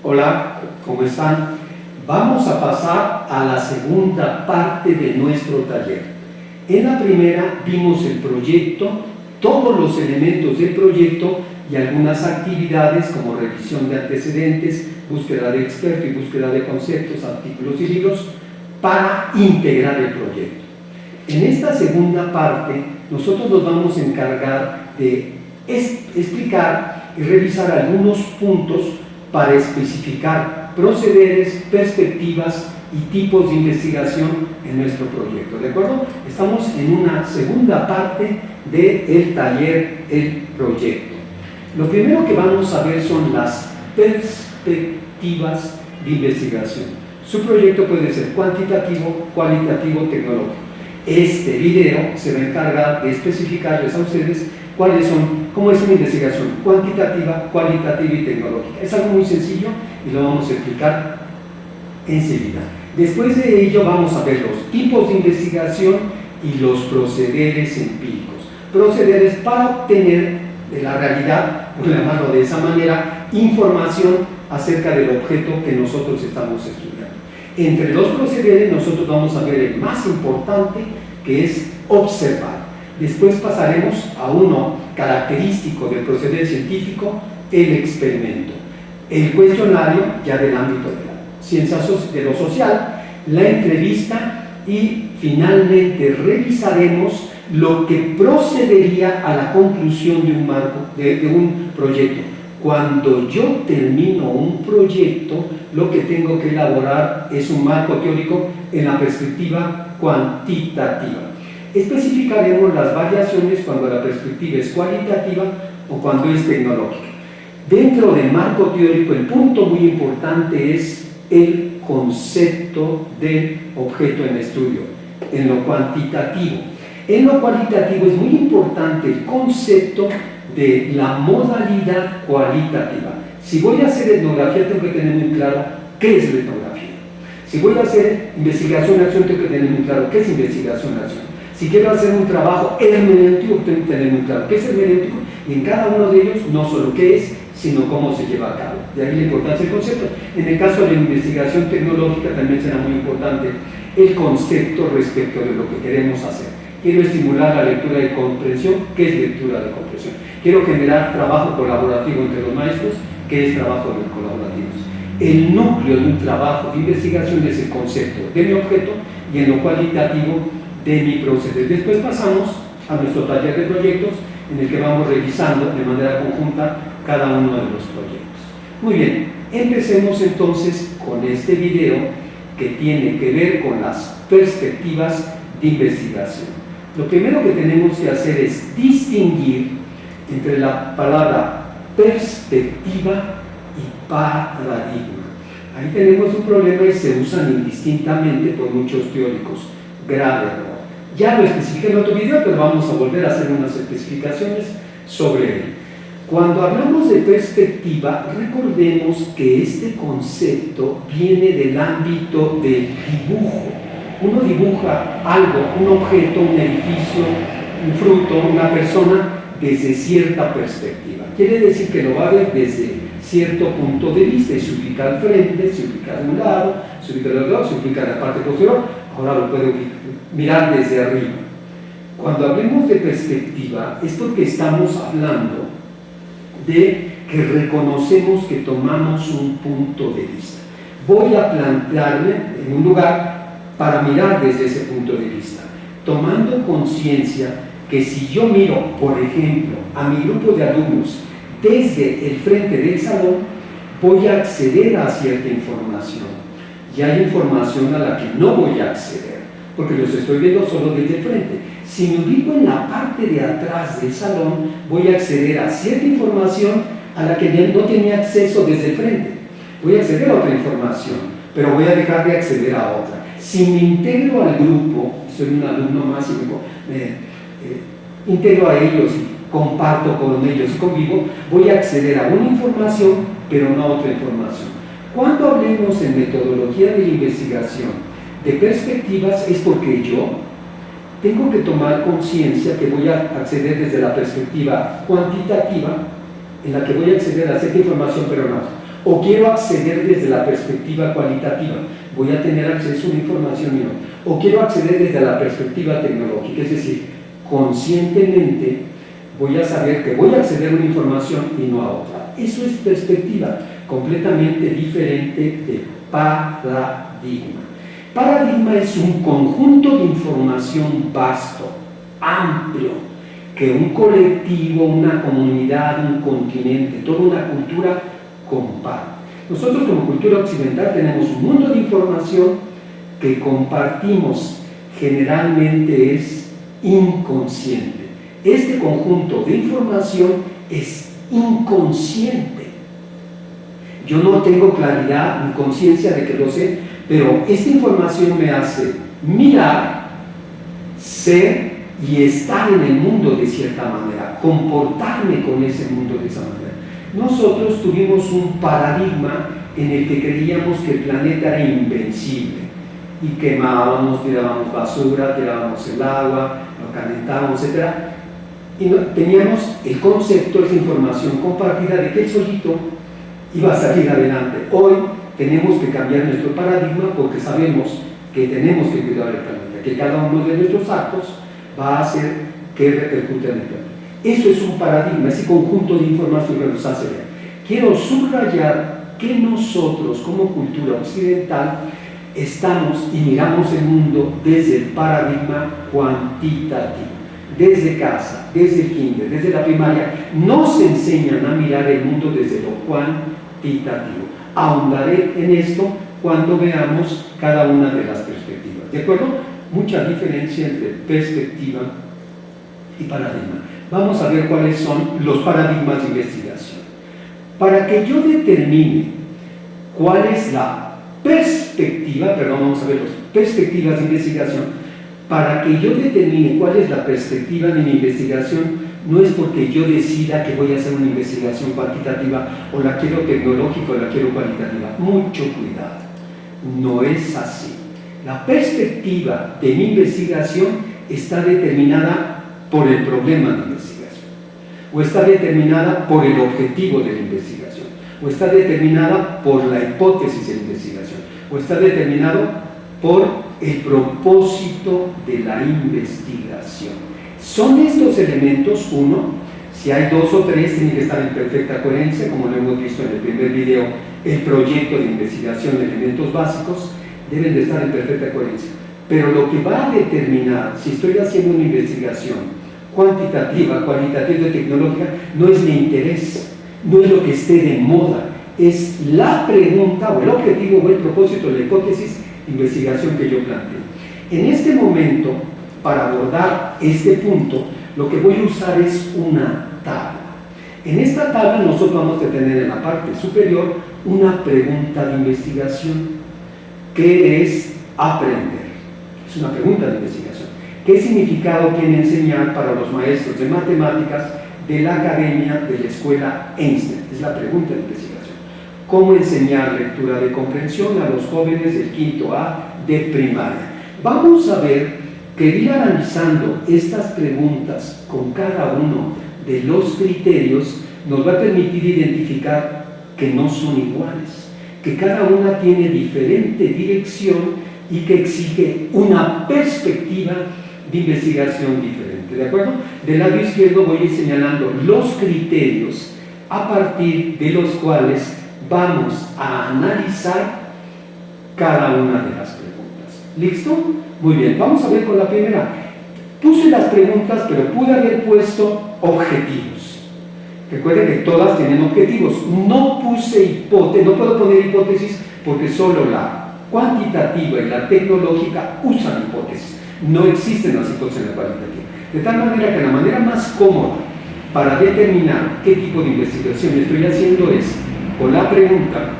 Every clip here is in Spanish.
Hola, ¿cómo están? Vamos a pasar a la segunda parte de nuestro taller. En la primera vimos el proyecto, todos los elementos del proyecto y algunas actividades como revisión de antecedentes, búsqueda de experto y búsqueda de conceptos, artículos y libros para integrar el proyecto. En esta segunda parte nosotros nos vamos a encargar de explicar y revisar algunos puntos para especificar procederes, perspectivas y tipos de investigación en nuestro proyecto, ¿de acuerdo? Estamos en una segunda parte del taller, el proyecto. Lo primero que vamos a ver son las perspectivas de investigación. Su proyecto puede ser cuantitativo, cualitativo, tecnológico. Este video se va a encargar de especificarles a ustedes cuáles son, cómo es una investigación cuantitativa, cualitativa y tecnológica. Es algo muy sencillo y lo vamos a explicar enseguida. Después de ello vamos a ver los tipos de investigación y los procederes empíricos. Procederes para obtener de la realidad, por llamarlo de esa manera, información acerca del objeto que nosotros estamos estudiando. Entre los procederes nosotros vamos a ver el más importante, que es observar. Después pasaremos a uno característico del proceder científico, el experimento. El cuestionario, ya del ámbito de la ciencia de lo social, la entrevista y finalmente revisaremos lo que procedería a la conclusión de un marco, de un proyecto. Cuando yo termino un proyecto, lo que tengo que elaborar es un marco teórico en la perspectiva cuantitativa. Especificaremos las variaciones cuando la perspectiva es cualitativa o cuando es tecnológica. Dentro del marco teórico, el punto muy importante es el concepto del objeto en estudio, en lo cuantitativo. En lo cualitativo es muy importante el concepto de la modalidad cualitativa. Si voy a hacer etnografía, tengo que tener muy claro qué es la etnografía. Si voy a hacer investigación-acción, tengo que tener muy claro qué es investigación-acción. Si quiero hacer un trabajo hermenéutico, tengo que tener muy claro qué es hermenéutico, y en cada uno de ellos no solo qué es, sino cómo se lleva a cabo. De ahí la importancia del concepto. En el caso de la investigación tecnológica también será muy importante el concepto respecto de lo que queremos hacer. Quiero estimular la lectura de comprensión. ¿Qué es lectura de comprensión? Quiero generar trabajo colaborativo entre los maestros. ¿Qué es trabajo colaborativo? El núcleo de un trabajo de investigación es el concepto de mi objeto y en lo cualitativo de mi proceder. Después pasamos a nuestro taller de proyectos en el que vamos revisando de manera conjunta cada uno de los proyectos. Muy bien, empecemos entonces con este video que tiene que ver con las perspectivas de investigación. Lo primero que tenemos que hacer es distinguir entre la palabra perspectiva y paradigma. Ahí tenemos un problema y se usan indistintamente por muchos teóricos. Grave error. Ya lo especifiqué en otro video, pero vamos a volver a hacer unas especificaciones sobre él. Cuando hablamos de perspectiva, recordemos que este concepto viene del ámbito del dibujo. Uno dibuja algo, un objeto, un edificio, un fruto, una persona, desde cierta perspectiva. Quiere decir que lo va a ver desde cierto punto de vista, y se ubica al frente, se ubica a un lado, se ubica al otro lado, se ubica en la parte posterior. Ahora lo puedo mirar desde arriba. Cuando hablemos de perspectiva, es porque estamos hablando de que reconocemos que tomamos un punto de vista. Voy a plantearme en un lugar para mirar desde ese punto de vista, tomando conciencia que si yo miro, por ejemplo, a mi grupo de alumnos desde el frente del salón, voy a acceder a cierta información. Y hay información a la que no voy a acceder, porque los estoy viendo solo desde el frente. Si me ubico en la parte de atrás del salón, voy a acceder a cierta información a la que no tenía acceso desde el frente. Voy a acceder a otra información, pero voy a dejar de acceder a otra. Si me integro al grupo, soy un alumno más y me integro a ellos y comparto con ellos y convivo, voy a acceder a una información, pero no a otra información. Cuando hablemos en metodología de la investigación de perspectivas, es porque yo tengo que tomar conciencia que voy a acceder desde la perspectiva cuantitativa, en la que voy a acceder a cierta información, pero no. o quiero acceder desde la perspectiva cualitativa, voy a tener acceso a una información menor, o quiero acceder desde la perspectiva tecnológica, es decir, conscientemente voy a saber que voy a acceder a una información y no a otra. Eso es perspectiva, completamente diferente de paradigma. Paradigma es un conjunto de información vasto, amplio, que un colectivo, una comunidad, un continente, toda una cultura comparte. Nosotros como cultura occidental tenemos un mundo de información que compartimos, generalmente es inconsciente. Este conjunto de información es inconsciente. Yo no tengo claridad ni conciencia de que lo sé, pero esta información me hace mirar, ser y estar en el mundo de cierta manera, comportarme con ese mundo de esa manera. Nosotros tuvimos un paradigma en el que creíamos que el planeta era invencible y quemábamos, tirábamos basura, tirábamos el agua, lo calentábamos, etc. Y teníamos el concepto, esa información compartida de que el solito iba a salir adelante. Hoy tenemos que cambiar nuestro paradigma porque sabemos que tenemos que cuidar el planeta, que cada uno de nuestros actos va a hacer que repercute en el planeta. Eso es un paradigma, ese conjunto de información que nos hace ver. Quiero subrayar que nosotros como cultura occidental estamos y miramos el mundo desde el paradigma cuantitativo. Desde casa, desde el kinder, desde la primaria, nos enseñan a mirar el mundo desde lo cuantitativo. Ahondaré en esto cuando veamos cada una de las perspectivas. ¿De acuerdo? Mucha diferencia entre perspectiva y paradigma. Vamos a ver cuáles son los paradigmas de investigación. Para que yo determine cuál es la perspectiva, vamos a ver las perspectivas de investigación. Para que yo determine cuál es la perspectiva de mi investigación, no es porque yo decida que voy a hacer una investigación cuantitativa o la quiero tecnológica o la quiero cualitativa. Mucho cuidado, no es así. La perspectiva de mi investigación está determinada por el problema de investigación, o está determinada por el objetivo de la investigación, o está determinada por la hipótesis de la investigación, o está determinado por el propósito de la investigación. Son estos elementos, uno, si hay dos o tres, tienen que estar en perfecta coherencia, como lo hemos visto en el primer video, el proyecto de investigación de elementos básicos, deben de estar en perfecta coherencia. Pero lo que va a determinar si estoy haciendo una investigación cuantitativa, cualitativa y tecnológica, no es mi interés, no es lo que esté de moda, es la pregunta o el objetivo o el propósito de la hipótesis de investigación que yo planteo. En este momento, para abordar este punto, lo que voy a usar es una tabla. En esta tabla nosotros vamos a tener en la parte superior una pregunta de investigación. ¿Qué es aprender? Es una pregunta de investigación. ¿Qué significado tiene enseñar para los maestros de matemáticas de la academia de la escuela Einstein? Es la pregunta de investigación. ¿Cómo enseñar lectura de comprensión a los jóvenes del quinto A de primaria? Vamos a ver que ir analizando estas preguntas con cada uno de los criterios nos va a permitir identificar que no son iguales, que cada una tiene diferente dirección y que exige una perspectiva de investigación diferente, ¿de acuerdo? Del lado izquierdo voy a ir señalando los criterios a partir de los cuales vamos a analizar cada una de las preguntas. ¿Listo? Muy bien, vamos a ver con la primera. Puse las preguntas, pero pude haber puesto objetivos. Recuerden que todas tienen objetivos. No puse hipótesis, no puedo poner hipótesis porque solo la cuantitativa y la tecnológica usan hipótesis. No existen las hipótesis en la cualitativa. De tal manera que la manera más cómoda para determinar qué tipo de investigación estoy haciendo es con la pregunta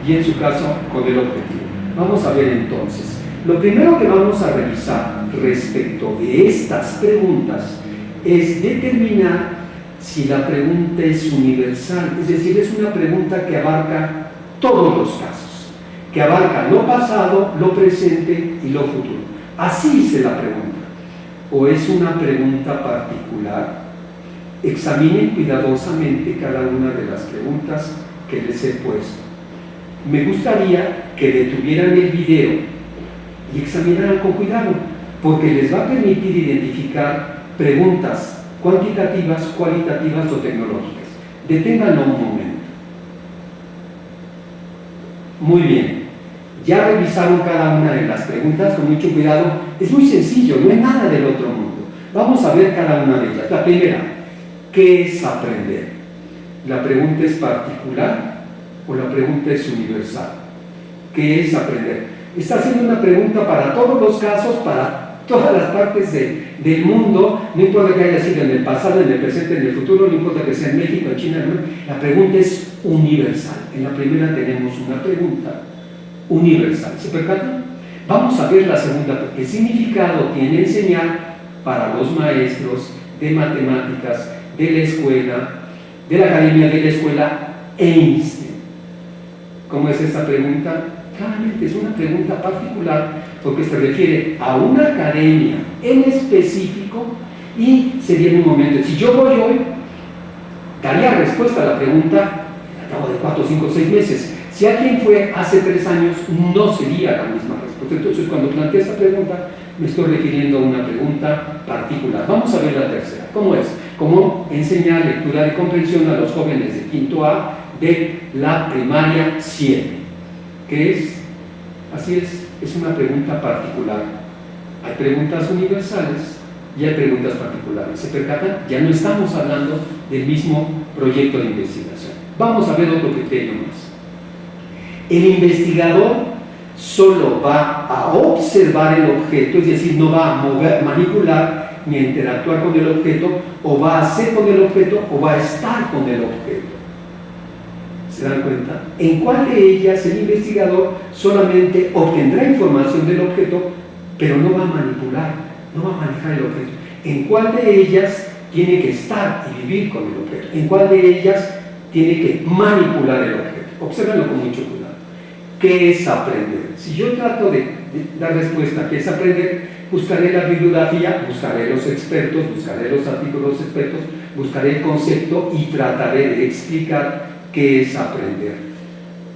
y en su caso con el objetivo. Vamos a ver entonces. Lo primero que vamos a revisar respecto de estas preguntas es determinar si la pregunta es universal, es decir, es una pregunta que abarca todos los casos, que abarca lo pasado, lo presente y lo futuro. Así hice la pregunta. ¿O es una pregunta particular? Examinen cuidadosamente cada una de las preguntas que les he puesto. me gustaría que detuvieran el video y examinaran con cuidado, porque les va a permitir identificar preguntas cuantitativas, cualitativas o tecnológicas. Deténganlo un momento. Muy bien, ya revisaron cada una de las preguntas con mucho cuidado. Es muy sencillo, no es nada del otro mundo. Vamos a ver cada una de ellas. La primera, ¿qué es aprender? ¿La pregunta es particular o la pregunta es universal? ¿Qué es aprender? Está haciendo una pregunta para todos los casos, para todas las partes del mundo, no importa que haya sido en el pasado, en el presente, en el futuro, no importa que sea en México, en China, la pregunta es universal. En la primera tenemos una pregunta universal. ¿Se percatan? Vamos a ver la segunda. ¿Qué significado tiene enseñar para los maestros de matemáticas de la escuela, de la academia de la escuela Einstein? ¿Cómo es esta pregunta? Claramente es una pregunta particular porque se refiere a una academia en específico y sería en un momento, si yo voy hoy, daría respuesta a la pregunta al cabo de 4, 5, 6 meses. Si alguien fue hace 3 años, no sería la misma respuesta. Entonces, cuando planteo esta pregunta, me estoy refiriendo a una pregunta particular. Vamos a ver la tercera. ¿Cómo es? ¿Cómo enseñar lectura de comprensión a los jóvenes de quinto A de la primaria 7? ¿Qué es? Así es una pregunta particular. Hay preguntas universales y hay preguntas particulares. ¿Se percatan? Ya no estamos hablando del mismo proyecto de investigación. Vamos a ver otro criterio más. El investigador solo va a observar el objeto, es decir, no va a mover, manipular ni a interactuar con el objeto, o va a hacer con el objeto, o va a estar con el objeto. ¿Se dan cuenta? ¿En cuál de ellas el investigador solamente obtendrá información del objeto, pero no va a manipular, no va a manejar el objeto? ¿En cuál de ellas tiene que estar y vivir con el objeto? ¿En cuál de ellas tiene que manipular el objeto? Obsérvenlo con mucho cuidado. ¿Qué es aprender? Si yo trato de dar respuesta a qué es aprender, buscaré la bibliografía, buscaré los expertos, buscaré los artículos expertos, buscaré el concepto y trataré de explicar qué es aprender.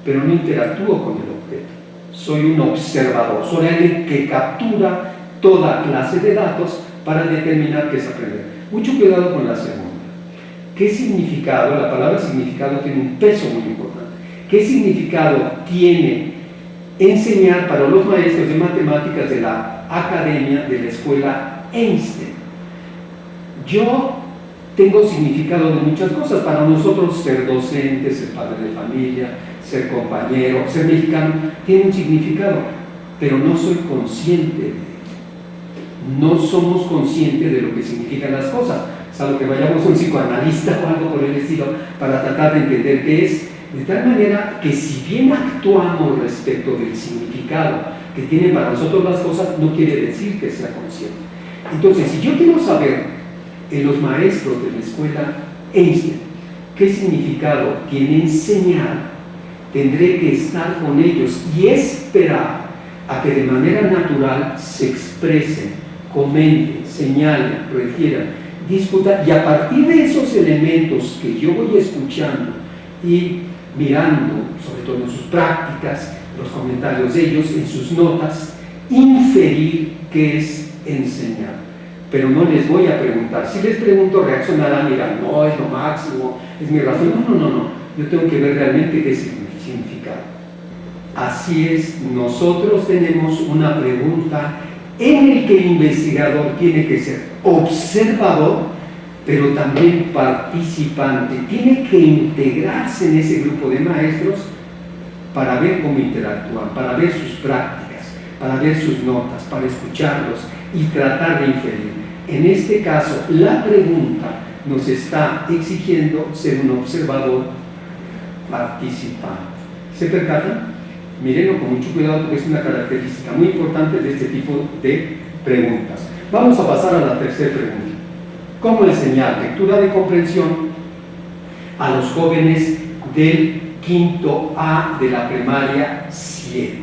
Pero no interactúo con el objeto. Soy un observador, soy alguien que captura toda clase de datos para determinar qué es aprender. Mucho cuidado con la segunda. ¿Qué significado? La palabra significado tiene un peso muy importante. ¿Qué significado tiene enseñar para los maestros de matemáticas de la academia de la escuela Einstein? Yo tengo significado de muchas cosas. Para nosotros ser docente, ser padre de familia, ser compañero, ser mexicano, tiene un significado, pero no soy consciente de ello. No somos conscientes de lo que significan las cosas, salvo que vayamos a un psicoanalista o algo por el estilo para tratar de entender qué es. De tal manera que si bien actuamos respecto del significado que tienen para nosotros las cosas, no quiere decir que sea consciente. Entonces, si yo quiero saber en los maestros de la escuela Einstein qué significado tiene enseñar, tendré que estar con ellos y esperar a que de manera natural se expresen, comenten, señalen, refieran, discutan, y a partir de esos elementos que yo voy escuchando y mirando, sobre todo en sus prácticas, los comentarios de ellos, en sus notas, inferir qué es enseñar. Pero no les voy a preguntar. Si les pregunto, reaccionarán, dirán, no, es lo máximo, es mi razón. No. Yo tengo que ver realmente qué significa. Así es, nosotros tenemos una pregunta en la que el investigador tiene que ser observador, pero también participante. Tiene que integrarse en ese grupo de maestros para ver cómo interactúan, para ver sus prácticas, para ver sus notas, para escucharlos y tratar de inferir. En este caso, la pregunta nos está exigiendo ser un observador participante. ¿Se percatan? Mírenlo con mucho cuidado porque es una característica muy importante de este tipo de preguntas. Vamos a pasar a la tercera pregunta. ¿Cómo enseñar lectura de comprensión a los jóvenes del quinto A de la primaria 7?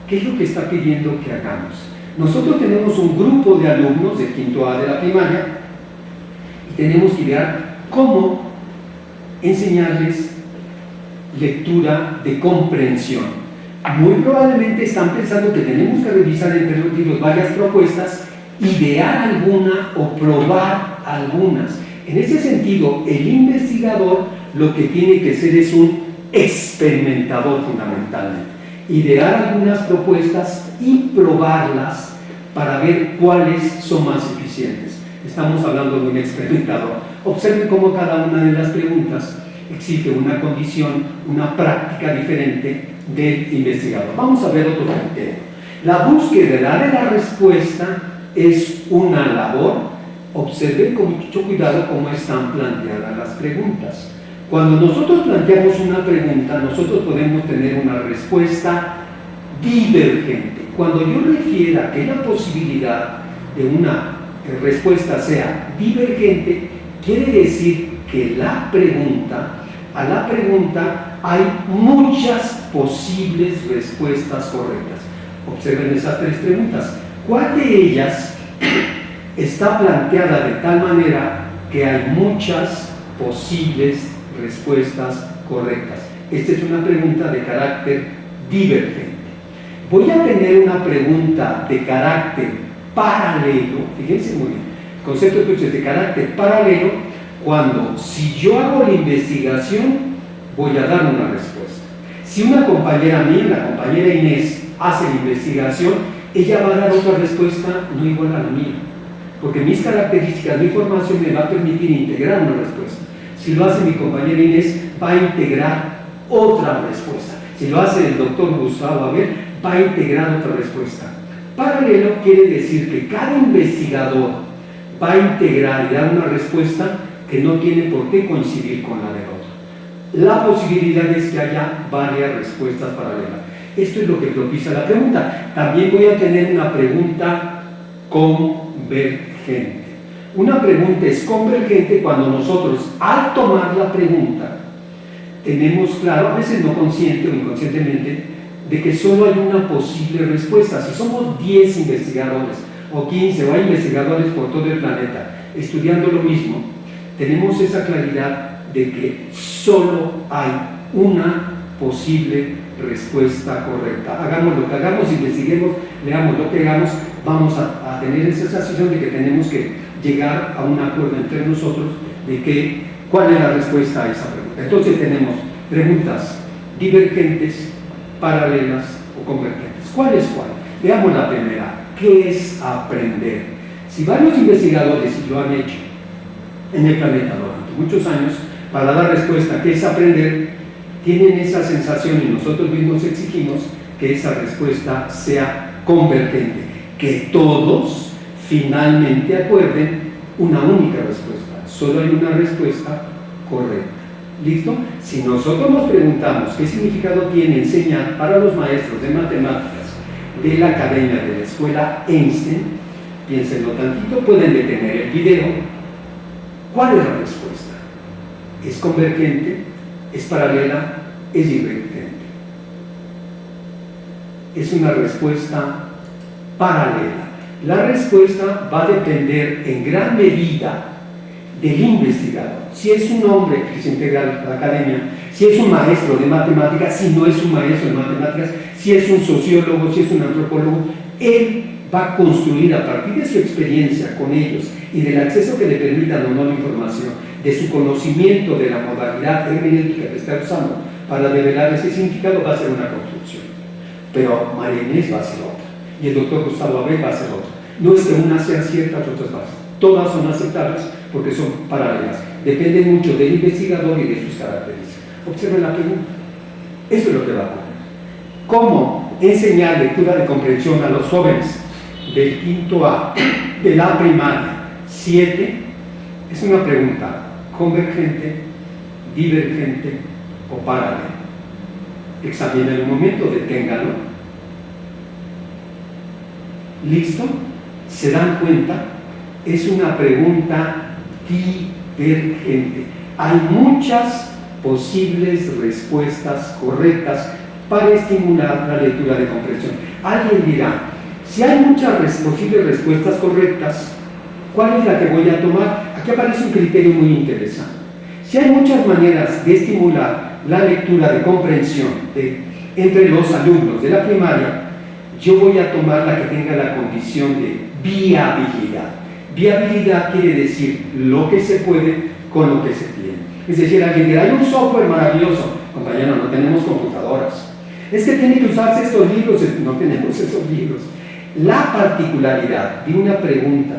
¿Qué es lo que está pidiendo que hagamos? Nosotros tenemos un grupo de alumnos del quinto A de la primaria y tenemos que idear cómo enseñarles lectura de comprensión. Muy probablemente están pensando que tenemos que revisar entre los libros varias propuestas, idear alguna o probar algunas. En ese sentido, el investigador lo que tiene que ser es un experimentador fundamentalmente. Idear algunas propuestas y probarlas para ver cuáles son más eficientes. Estamos hablando de un experimentador. Observen cómo cada una de las preguntas exige una condición, una práctica diferente del investigador. Vamos a ver otro criterio. La búsqueda de la respuesta es una labor. Observen con mucho cuidado cómo están planteadas las preguntas. Cuando nosotros planteamos una pregunta, nosotros podemos tener una respuesta divergente. Cuando yo refiera que la posibilidad de una respuesta sea divergente, quiere decir que a la pregunta hay muchas posibles respuestas correctas. Observen esas tres preguntas. ¿Cuál de ellas está planteada de tal manera que hay muchas posibles respuestas correctas? Esta es una pregunta de carácter divergente. Voy a tener una pregunta de carácter paralelo, fíjense muy bien, el concepto que es de carácter paralelo, cuando si yo hago la investigación voy a dar una respuesta. Si una compañera mía, la compañera Inés, hace la investigación, ella va a dar otra respuesta no igual a la mía, porque mis características, mi formación me va a permitir integrar una respuesta. Si lo hace mi compañera Inés, va a integrar otra respuesta. Si lo hace el doctor Gustavo Abel, va a integrar otra respuesta. Paralelo quiere decir que cada investigador va a integrar y dar una respuesta que no tiene por qué coincidir con la del otro. La posibilidad es que haya varias respuestas paralelas. Esto es lo que propicia la pregunta. También voy a tener una pregunta convergente. Una pregunta es convergente cuando nosotros, al tomar la pregunta, tenemos claro, a veces no consciente o inconscientemente, de que solo hay una posible respuesta. Si somos 10 investigadores o 15 o hay investigadores por todo el planeta estudiando lo mismo, tenemos esa claridad de que solo hay una posible respuesta correcta. Hagamos lo que hagamos, investiguemos, leamos lo que hagamos, vamos a tener esa sensación de que tenemos que llegar a un acuerdo entre nosotros de cuál es la respuesta a esa pregunta. Entonces tenemos preguntas divergentes, paralelas o convergentes. ¿Cuál es cuál? Veamos la primera. ¿Qué es aprender? Si varios investigadores lo han hecho en el planeta durante muchos años, para dar respuesta ¿qué es aprender?, tienen esa sensación y nosotros mismos exigimos que esa respuesta sea convergente, que todos finalmente acuerden una única respuesta. Solo hay una respuesta correcta. ¿Listo? Si nosotros nos preguntamos qué significado tiene enseñar para los maestros de matemáticas de la academia de la escuela Einstein, piénsenlo tantito, pueden detener el video. ¿Cuál es la respuesta? ¿Es convergente? ¿Es paralela? ¿Es divergente? Es una respuesta paralela. La respuesta va a depender en gran medida del investigador. Si es un hombre que se integra a la academia, si es un maestro de matemáticas, si no es un maestro de matemáticas, si es un sociólogo, si es un antropólogo, él va a construir a partir de su experiencia con ellos y del acceso que le permitan o no la información, de su conocimiento de la modalidad hermenéutica que está usando para develar ese significado, va a ser una construcción. Pero María Inés va a ser otra, y el doctor Gustavo Abel va a ser otra. No es que unas sean ciertas, otras no. Todas son aceptables porque son paralelas. Depende mucho del investigador y de sus características. Observen la pregunta. Eso es lo que va a ocurrir. ¿Cómo enseñar lectura de comprensión a los jóvenes del quinto A, de la primaria 7? Es una pregunta convergente, divergente o paralela. Examinen un momento, deténganlo. ¿Listo? ¿Se dan cuenta? Es una pregunta divergente. Hay muchas posibles respuestas correctas para estimular la lectura de comprensión. Alguien dirá, si hay muchas posibles respuestas correctas, ¿cuál es la que voy a tomar? Aquí aparece un criterio muy interesante. Si hay muchas maneras de estimular la lectura de comprensión entre los alumnos de la primaria, yo voy a tomar la que tenga la condición de viabilidad. Viabilidad quiere decir lo que se puede con lo que se tiene. Es decir, alguien dirá, hay un software maravilloso. Compañero, no tenemos computadoras. Es que tienen que usarse estos libros. No tenemos esos libros. La particularidad de una pregunta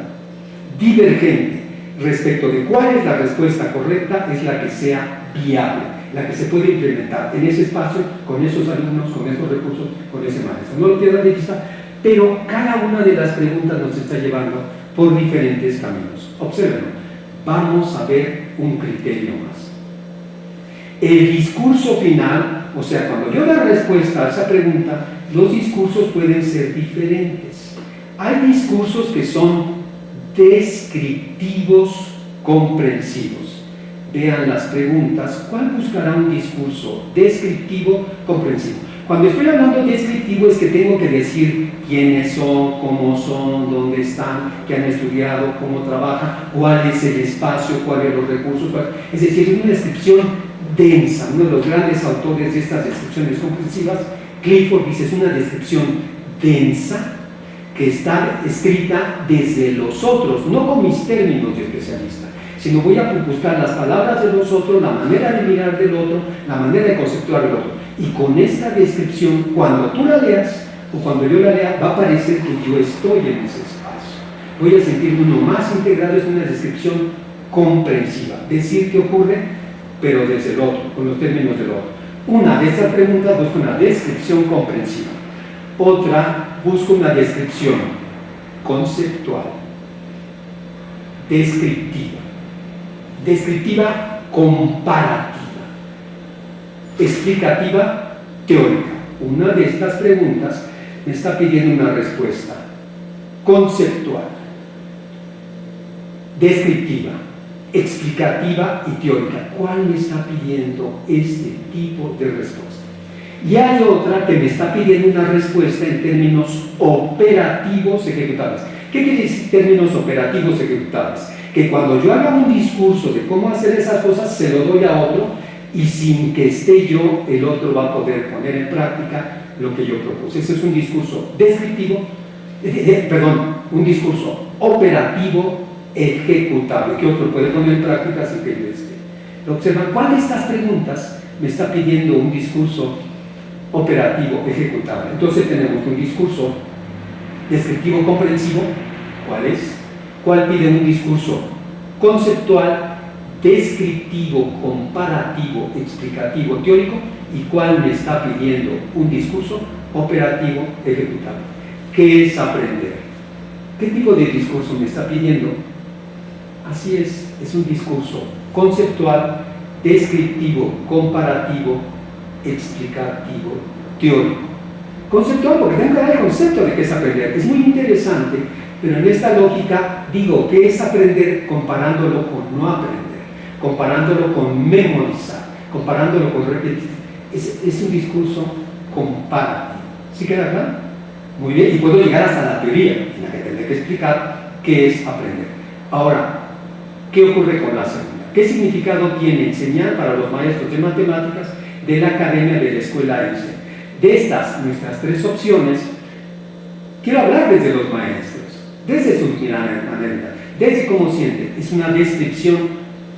divergente respecto de cuál es la respuesta correcta es la que sea viable, la que se puede implementar en ese espacio, con esos alumnos, con esos recursos, con ese maestro. No lo pierdan de vista, pero cada una de las preguntas nos está llevando por diferentes caminos. Obsérvenlo. Vamos a ver un criterio más. El discurso final, o sea, cuando yo da respuesta a esa pregunta, los discursos pueden ser diferentes. Hay discursos que son descriptivos comprensivos. Vean las preguntas. ¿Cuál buscará un discurso descriptivo comprensivo? Cuando estoy hablando de descriptivo es que tengo que decir quiénes son, cómo son, dónde están, qué han estudiado, cómo trabajan, cuál es el espacio, cuáles son los recursos. Es decir, es una descripción densa. Uno de los grandes autores de estas descripciones comprensivas, Clifford, dice, es una descripción densa que está escrita desde los otros, no con mis términos de especialista, sino voy a buscar las palabras de los otros, la manera de mirar del otro, la manera de conceptuar del otro. Y con esta descripción, cuando tú la leas, o cuando yo la lea, va a parecer que yo estoy en ese espacio. Voy a sentirme uno más integrado, es una descripción comprensiva. Decir qué ocurre, pero desde el otro, con los términos del otro. Una de estas preguntas busca una descripción comprensiva. Otra busca una descripción conceptual, descriptiva, descriptiva comparativa, explicativa teórica. Una de estas preguntas me está pidiendo una respuesta conceptual, descriptiva, explicativa y teórica. ¿Cuál me está pidiendo este tipo de respuesta? Y hay otra que me está pidiendo una respuesta en términos operativos ejecutables. ¿Qué quiere decir términos operativos ejecutables? Que cuando yo haga un discurso de cómo hacer esas cosas, se lo doy a otro y sin que esté yo, el otro va a poder poner en práctica lo que yo propuse. Ese es un discurso descriptivo, un discurso operativo ejecutable, que otro puede poner en práctica sin que yo esté. Observan, ¿cuál de estas preguntas me está pidiendo un discurso operativo ejecutable? Entonces tenemos un discurso descriptivo comprensivo. ¿Cuál es? ¿Cuál pide un discurso conceptual, descriptivo, comparativo, explicativo, teórico? ¿Y cuál me está pidiendo un discurso operativo ejecutable? ¿Qué es aprender? ¿Qué tipo de discurso me está pidiendo? Así es un discurso conceptual, descriptivo, comparativo, explicativo, teórico. Conceptual porque tengo que dar el concepto de qué es aprender. Es muy interesante, pero en esta lógica digo que es aprender comparándolo con no aprender, comparándolo con memorizar, comparándolo con repetir. Es un discurso comparativo. ¿Sí queda claro? Muy bien, y puedo llegar hasta la teoría, en la que tendré que explicar qué es aprender. Ahora, ¿qué ocurre con la segunda? ¿Qué significado tiene enseñar para los maestros de matemáticas de la academia de la escuela Einstein? De estas, nuestras tres opciones, quiero hablar desde los maestros, desde su manera, desde cómo sienten. Es una descripción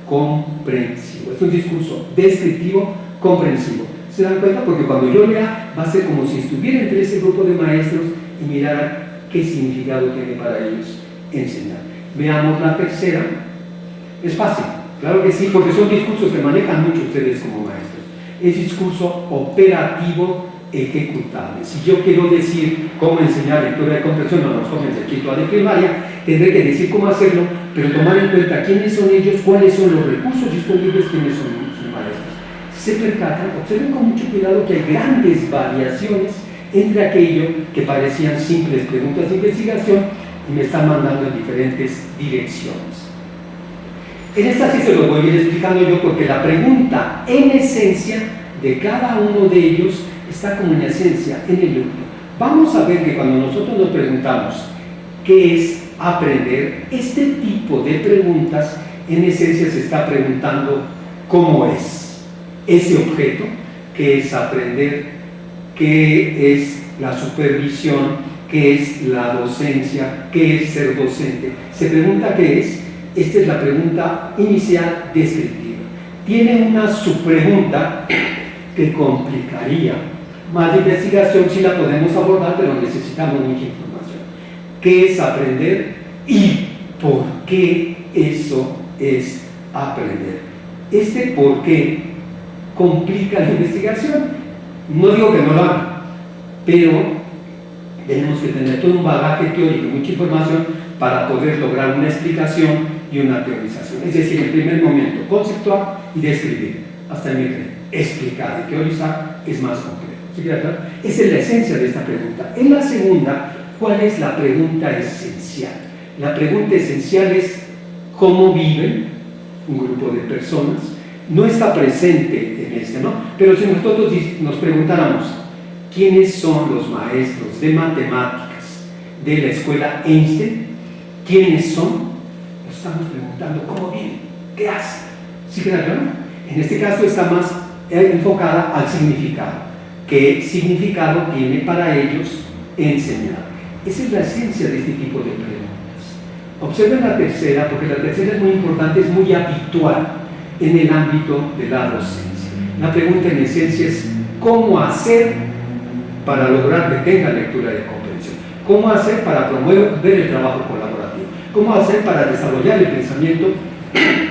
comprensiva, es un discurso descriptivo comprensivo. ¿Se dan cuenta? Porque cuando yo lea, va a ser como si estuviera entre ese grupo de maestros y mirara qué significado tiene para ellos enseñar. Veamos la tercera. Es fácil, claro que sí, porque son discursos que manejan mucho ustedes como maestros. Es discurso operativo ejecutable. Si yo quiero decir cómo enseñar lectura de comprensión a los jóvenes de quinto de primaria, tendré que decir cómo hacerlo, pero tomar en cuenta quiénes son ellos, cuáles son los recursos disponibles, quiénes son sus maestros. Se percatan, observen con mucho cuidado que hay grandes variaciones entre aquello que parecían simples preguntas de investigación y me están mandando en diferentes direcciones. En esta sí se lo voy a ir explicando yo, porque la pregunta en esencia de cada uno de ellos está como en esencia en el núcleo. Vamos a ver que cuando nosotros nos preguntamos qué es aprender, este tipo de preguntas en esencia se está preguntando cómo es. ese objeto, qué es aprender, qué es la supervisión, qué es la docencia, qué es ser docente. Se pregunta qué es. Esta es la pregunta inicial descriptiva. Tiene una subpregunta que complicaría más de investigación si la podemos abordar, pero necesitamos mucha información. ¿Qué es aprender y por qué eso es aprender? Este por qué complica la investigación. No digo que no lo haga, pero tenemos que tener todo un bagaje teórico y mucha información para poder lograr una explicación y una teorización. Es decir, en primer momento, conceptual y describir. Hasta ahí me creen. Explicar y teorizar es más complejo. ¿Sí queda claro? Esa es la esencia de esta pregunta. En la segunda, ¿cuál es la pregunta esencial? La pregunta esencial es ¿cómo viven un grupo de personas? No está presente en este, ¿no? Pero si nosotros nos preguntáramos ¿quiénes son los maestros de matemáticas de la escuela Einstein? ¿Quiénes son? Nos estamos preguntando ¿cómo viven? ¿Qué hacen? ¿Sí queda claro? En este caso está más enfocada al significado. ¿Qué significado tiene para ellos enseñar? Esa es la esencia de este tipo de preguntas. Observen la tercera, porque la tercera es muy importante, es muy habitual en el ámbito de la docencia. La pregunta en esencia es ¿cómo hacer para lograr que tenga lectura de comprensión? ¿Cómo hacer para promover el trabajo colaborativo? ¿Cómo hacer para desarrollar el pensamiento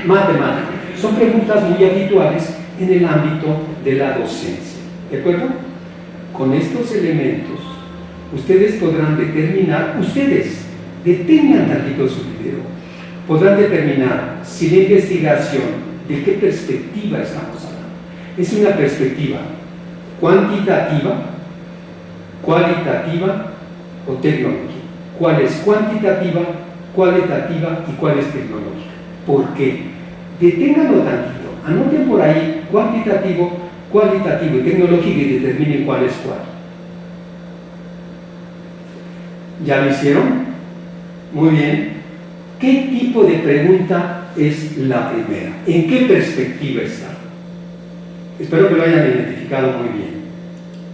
matemático? Son preguntas muy habituales en el ámbito de la docencia. ¿De acuerdo? Con estos elementos, ustedes podrán determinar, ustedes detengan tantito su video, podrán determinar si la investigación, de qué perspectiva estamos hablando. Es una perspectiva cuantitativa, cualitativa o tecnológica. ¿Cuál es cuantitativa, cualitativa y cuál es tecnológica? ¿Por qué? Deténganlo tantito, anoten por ahí cuantitativo, cualitativo y tecnológico y determinen cuál es cuál. ¿Ya lo hicieron? Muy bien. ¿Qué tipo de pregunta es la primera? ¿En qué perspectiva está? Espero que lo hayan identificado muy bien.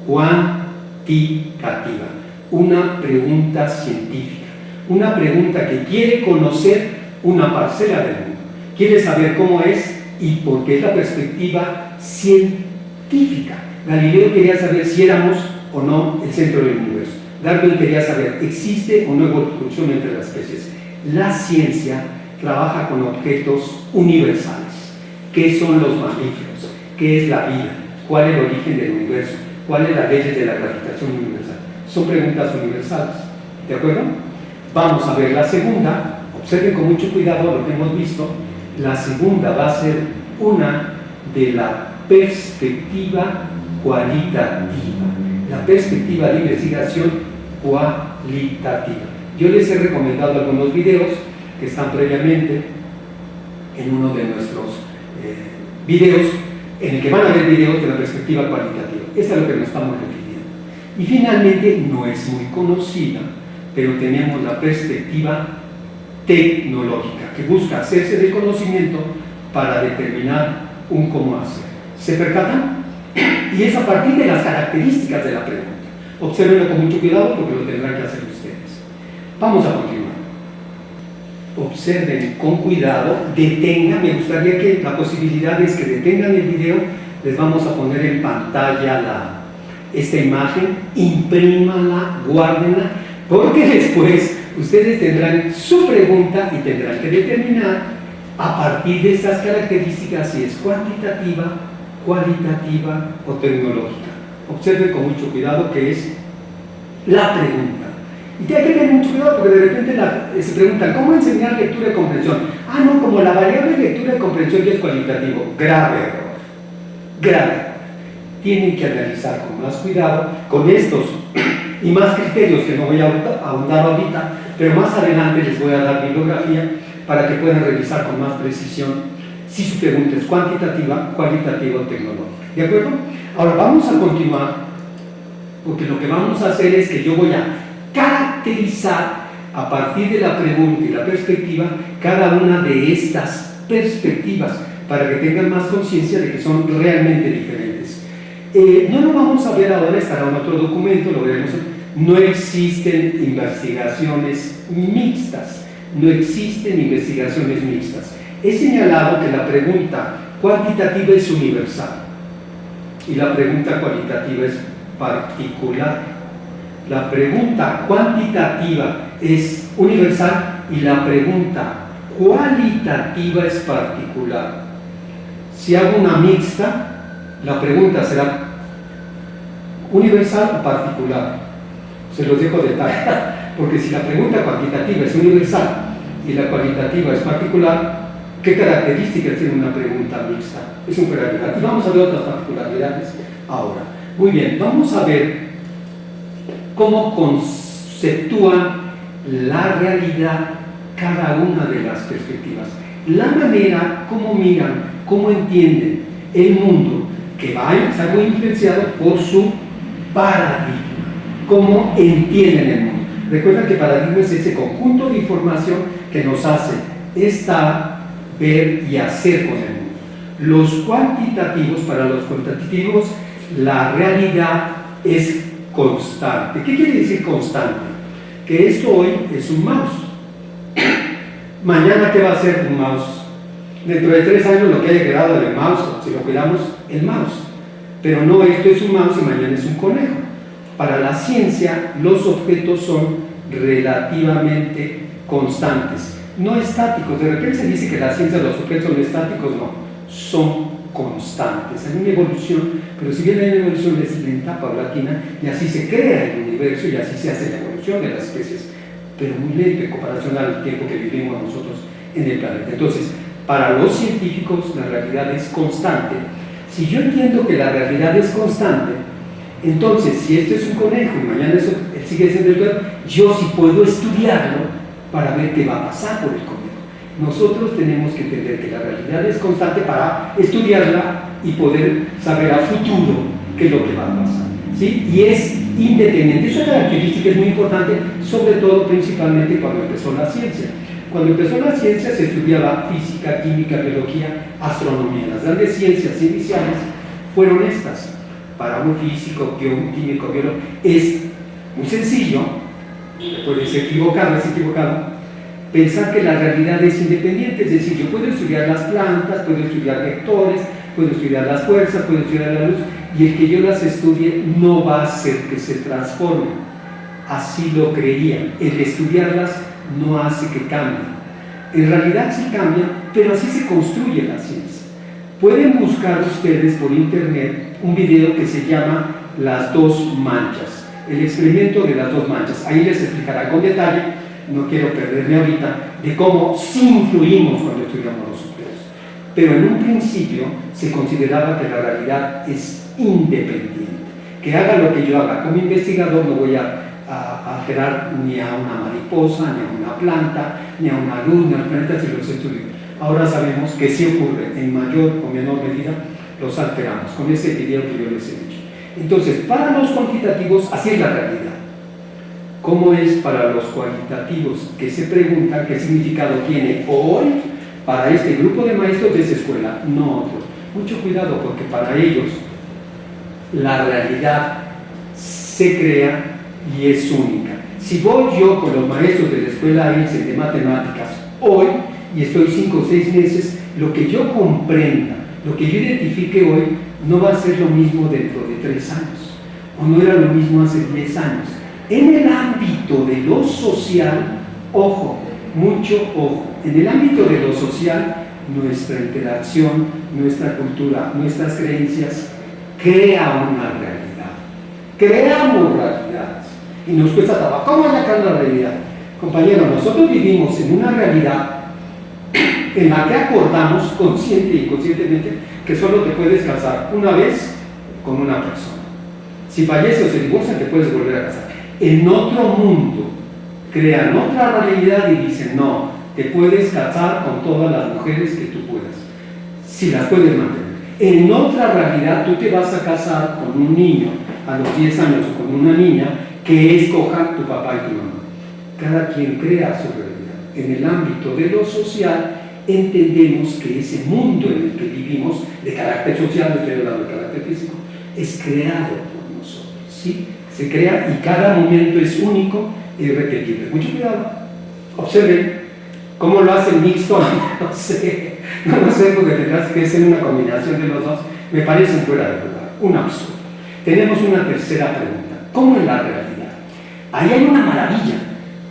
Cuantitativa. Una pregunta científica. Una pregunta que quiere conocer una parcela del mundo. Quiere saber cómo es y por qué es la perspectiva científica. Galileo quería saber si éramos o no el centro del universo. Darwin quería saber, ¿existe o no evolución entre las especies? La ciencia trabaja con objetos universales. ¿Qué son los mamíferos? ¿Qué es la vida? ¿Cuál es el origen del universo? ¿Cuáles son las leyes de la gravitación universal? Son preguntas universales. ¿De acuerdo? Vamos a ver la segunda. Observen con mucho cuidado lo que hemos visto. La segunda va a ser una de la perspectiva cualitativa. La perspectiva de investigación cualitativa. Yo les he recomendado algunos videos que están previamente en uno de nuestros videos, en el que van a ver videos de la perspectiva cualitativa. Eso es a lo que nos estamos refiriendo. Y finalmente, no es muy conocida, pero tenemos la perspectiva tecnológica, que busca hacerse de conocimiento para determinar un cómo hacer. ¿Se percatan? Y es a partir de las características de la pregunta. Obsérvenlo con mucho cuidado porque lo tendrán que hacer ustedes. Vamos a continuar. Observen con cuidado, detengan, me gustaría que la posibilidad es que detengan el video, les vamos a poner en pantalla esta imagen, imprímanla, guárdenla, porque después ustedes tendrán su pregunta y tendrán que determinar a partir de estas características si es cuantitativa, cualitativa o tecnológica. Observen con mucho cuidado que es la pregunta. Y hay que tener mucho cuidado porque de repente se preguntan ¿cómo enseñar lectura y comprensión? Ah, no, como la variable lectura y comprensión ya es cualitativo. Grave error. Grave error. Tienen que analizar con más cuidado, con estos y más criterios que no voy a ahondar ahorita, pero más adelante les voy a dar bibliografía para que puedan revisar con más precisión si su pregunta es cuantitativa, cualitativa o tecnológica. ¿De acuerdo? Ahora vamos a continuar, porque lo que vamos a hacer es que yo voy a caracterizar a partir de la pregunta y la perspectiva cada una de estas perspectivas para que tengan más conciencia de que son realmente diferentes. No lo vamos a ver ahora, estará en otro documento, lo veremos. No existen investigaciones mixtas, no existen investigaciones mixtas. He señalado que la pregunta cuantitativa es universal y la pregunta cualitativa es particular. La pregunta cuantitativa es universal y la pregunta cualitativa es particular. Si hago una mixta, la pregunta será universal o particular. Se los dejo de tarea, porque si la pregunta cuantitativa es universal y la cualitativa es particular, ¿qué características tiene una pregunta mixta? Es un particular. Y vamos a ver otras particularidades ahora. Muy bien, vamos a ver cómo conceptúan la realidad cada una de las perspectivas. La manera como miran, cómo entienden el mundo, que va a estar muy influenciado por su paradigma, cómo entienden el mundo. Recuerda que paradigma es ese conjunto de información que nos hace estar, ver y hacer con el mundo. Los cuantitativos, para los cuantitativos, la realidad es constante. ¿Qué quiere decir constante? Que esto hoy es un mouse. Mañana, ¿qué va a ser un mouse? Dentro de 3 años lo que haya quedado del mouse, si lo cuidamos, el mouse. Pero no, esto es un mouse y mañana es un conejo. Para la ciencia, los objetos son relativamente constantes, no estáticos. De repente se dice que la ciencia de los objetos son estáticos, no, son constantes. Hay una evolución, pero si bien hay una evolución es lenta, paulatina, y así se crea el universo y así se hace la evolución de las especies, pero muy lento en comparación al tiempo que vivimos nosotros en el planeta. Entonces, para los científicos la realidad es constante. Si yo entiendo que la realidad es constante, entonces si esto es un conejo y mañana eso sigue siendo el conejo, yo sí puedo estudiarlo para ver qué va a pasar por el conejo. Nosotros tenemos que entender que la realidad es constante para estudiarla y poder saber a futuro qué es lo que va a pasar, ¿sí? Y es independiente. Esa característica es muy importante, sobre todo principalmente cuando empezó la ciencia. Cuando empezó la ciencia se estudiaba física, química, biología, astronomía. Las grandes ciencias iniciales fueron estas. Para un físico, un químico, biólogo, es muy sencillo, puedes equivocar, pensar que la realidad es independiente. Es decir, yo puedo estudiar las plantas, puedo estudiar vectores, puedo estudiar las fuerzas, puedo estudiar la luz, y el que yo las estudie no va a hacer que se transformen. Así lo creían. El estudiarlas no hace que cambien. En realidad sí cambian, pero así se construye la ciencia. Pueden buscar ustedes por internet un video que se llama Las dos manchas, el experimento de las dos manchas. Ahí les explicará con detalle, no quiero perderme ahorita, de cómo sí influimos cuando estudiamos los objetos. Pero en un principio se consideraba que la realidad es independiente, que haga lo que yo haga. Como investigador no voy a alterar ni a una mariposa, ni a una planta, ni a una luz, ni a los planetas si los estudio. Ahora sabemos que sí ocurre en mayor o menor medida, los alteramos con ese video que yo les he dicho. Entonces, para los cuantitativos, así es la realidad. ¿Cómo es para los cualitativos que se preguntan qué significado tiene hoy para este grupo de maestros de esa escuela? No otros. Mucho cuidado, porque para ellos la realidad se crea y es única. Si voy yo con los maestros de la escuela Einstein de matemáticas hoy y estoy 5 o 6 meses, lo que yo comprenda, lo que yo identifique hoy, no va a ser lo mismo dentro de 3 años, o no era lo mismo hace 10 años. En el ámbito de lo social, ojo, mucho ojo, en el ámbito de lo social, nuestra interacción, nuestra cultura, nuestras creencias, crea una realidad. Creamos realidades y nos cuesta trabajo. ¿Cómo sacar la realidad? Compañeros, nosotros vivimos en una realidad en la que acordamos consciente y inconscientemente que solo te puedes casar una vez con una persona. Si fallece o se divorcia, te puedes volver a casar. En otro mundo crean otra realidad y dicen, no, te puedes casar con todas las mujeres que tú puedas, si las puedes mantener. En otra realidad tú te vas a casar con un niño a los 10 años o con una niña que escoja tu papá y tu mamá. Cada quien crea su realidad. En el ámbito de lo social, entendemos que ese mundo en el que vivimos, de carácter social, no estoy hablando de carácter físico, es creado por nosotros, ¿sí? Se crea y cada momento es único e irrepetible. Mucho cuidado. Observen cómo lo hace Nixon, no sé porque tendrás que ser una combinación de los dos, me parecen fuera de lugar, un absurdo. Tenemos una tercera pregunta: ¿cómo es la realidad? Ahí hay una maravilla,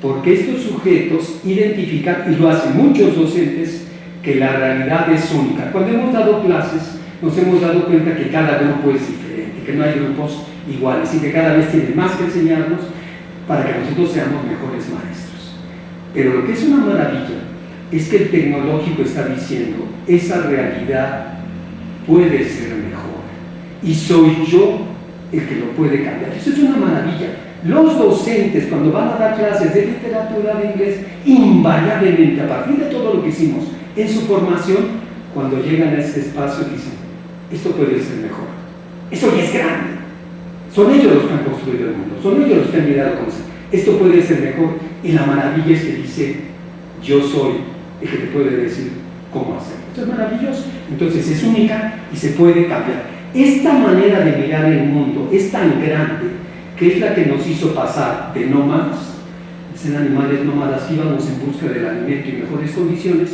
porque estos sujetos identifican, y lo hacen muchos docentes, que la realidad es única. Cuando hemos dado clases, nos hemos dado cuenta que cada grupo es diferente, que no hay grupos iguales, y que cada vez tienen más que enseñarnos para que nosotros seamos mejores maestros. Pero lo que es una maravilla es que el tecnológico está diciendo: esa realidad puede ser mejor, y soy yo el que lo puede cambiar. Eso es una maravilla. Los docentes, cuando van a dar clases de literatura, de inglés, invariablemente, a partir de todo lo que hicimos en su formación, cuando llegan a ese espacio dicen: esto puede ser mejor, eso ya es grande. Son ellos los que han construido el mundo, son ellos los que han mirado cómo esto puede ser mejor, y la maravilla es que dice: yo soy el que te puede decir cómo hacerlo. Esto es maravilloso. Entonces es única y se puede cambiar. Esta manera de mirar el mundo es tan grande que es la que nos hizo pasar de nómadas, de ser animales nómadas que íbamos en busca del alimento y mejores condiciones,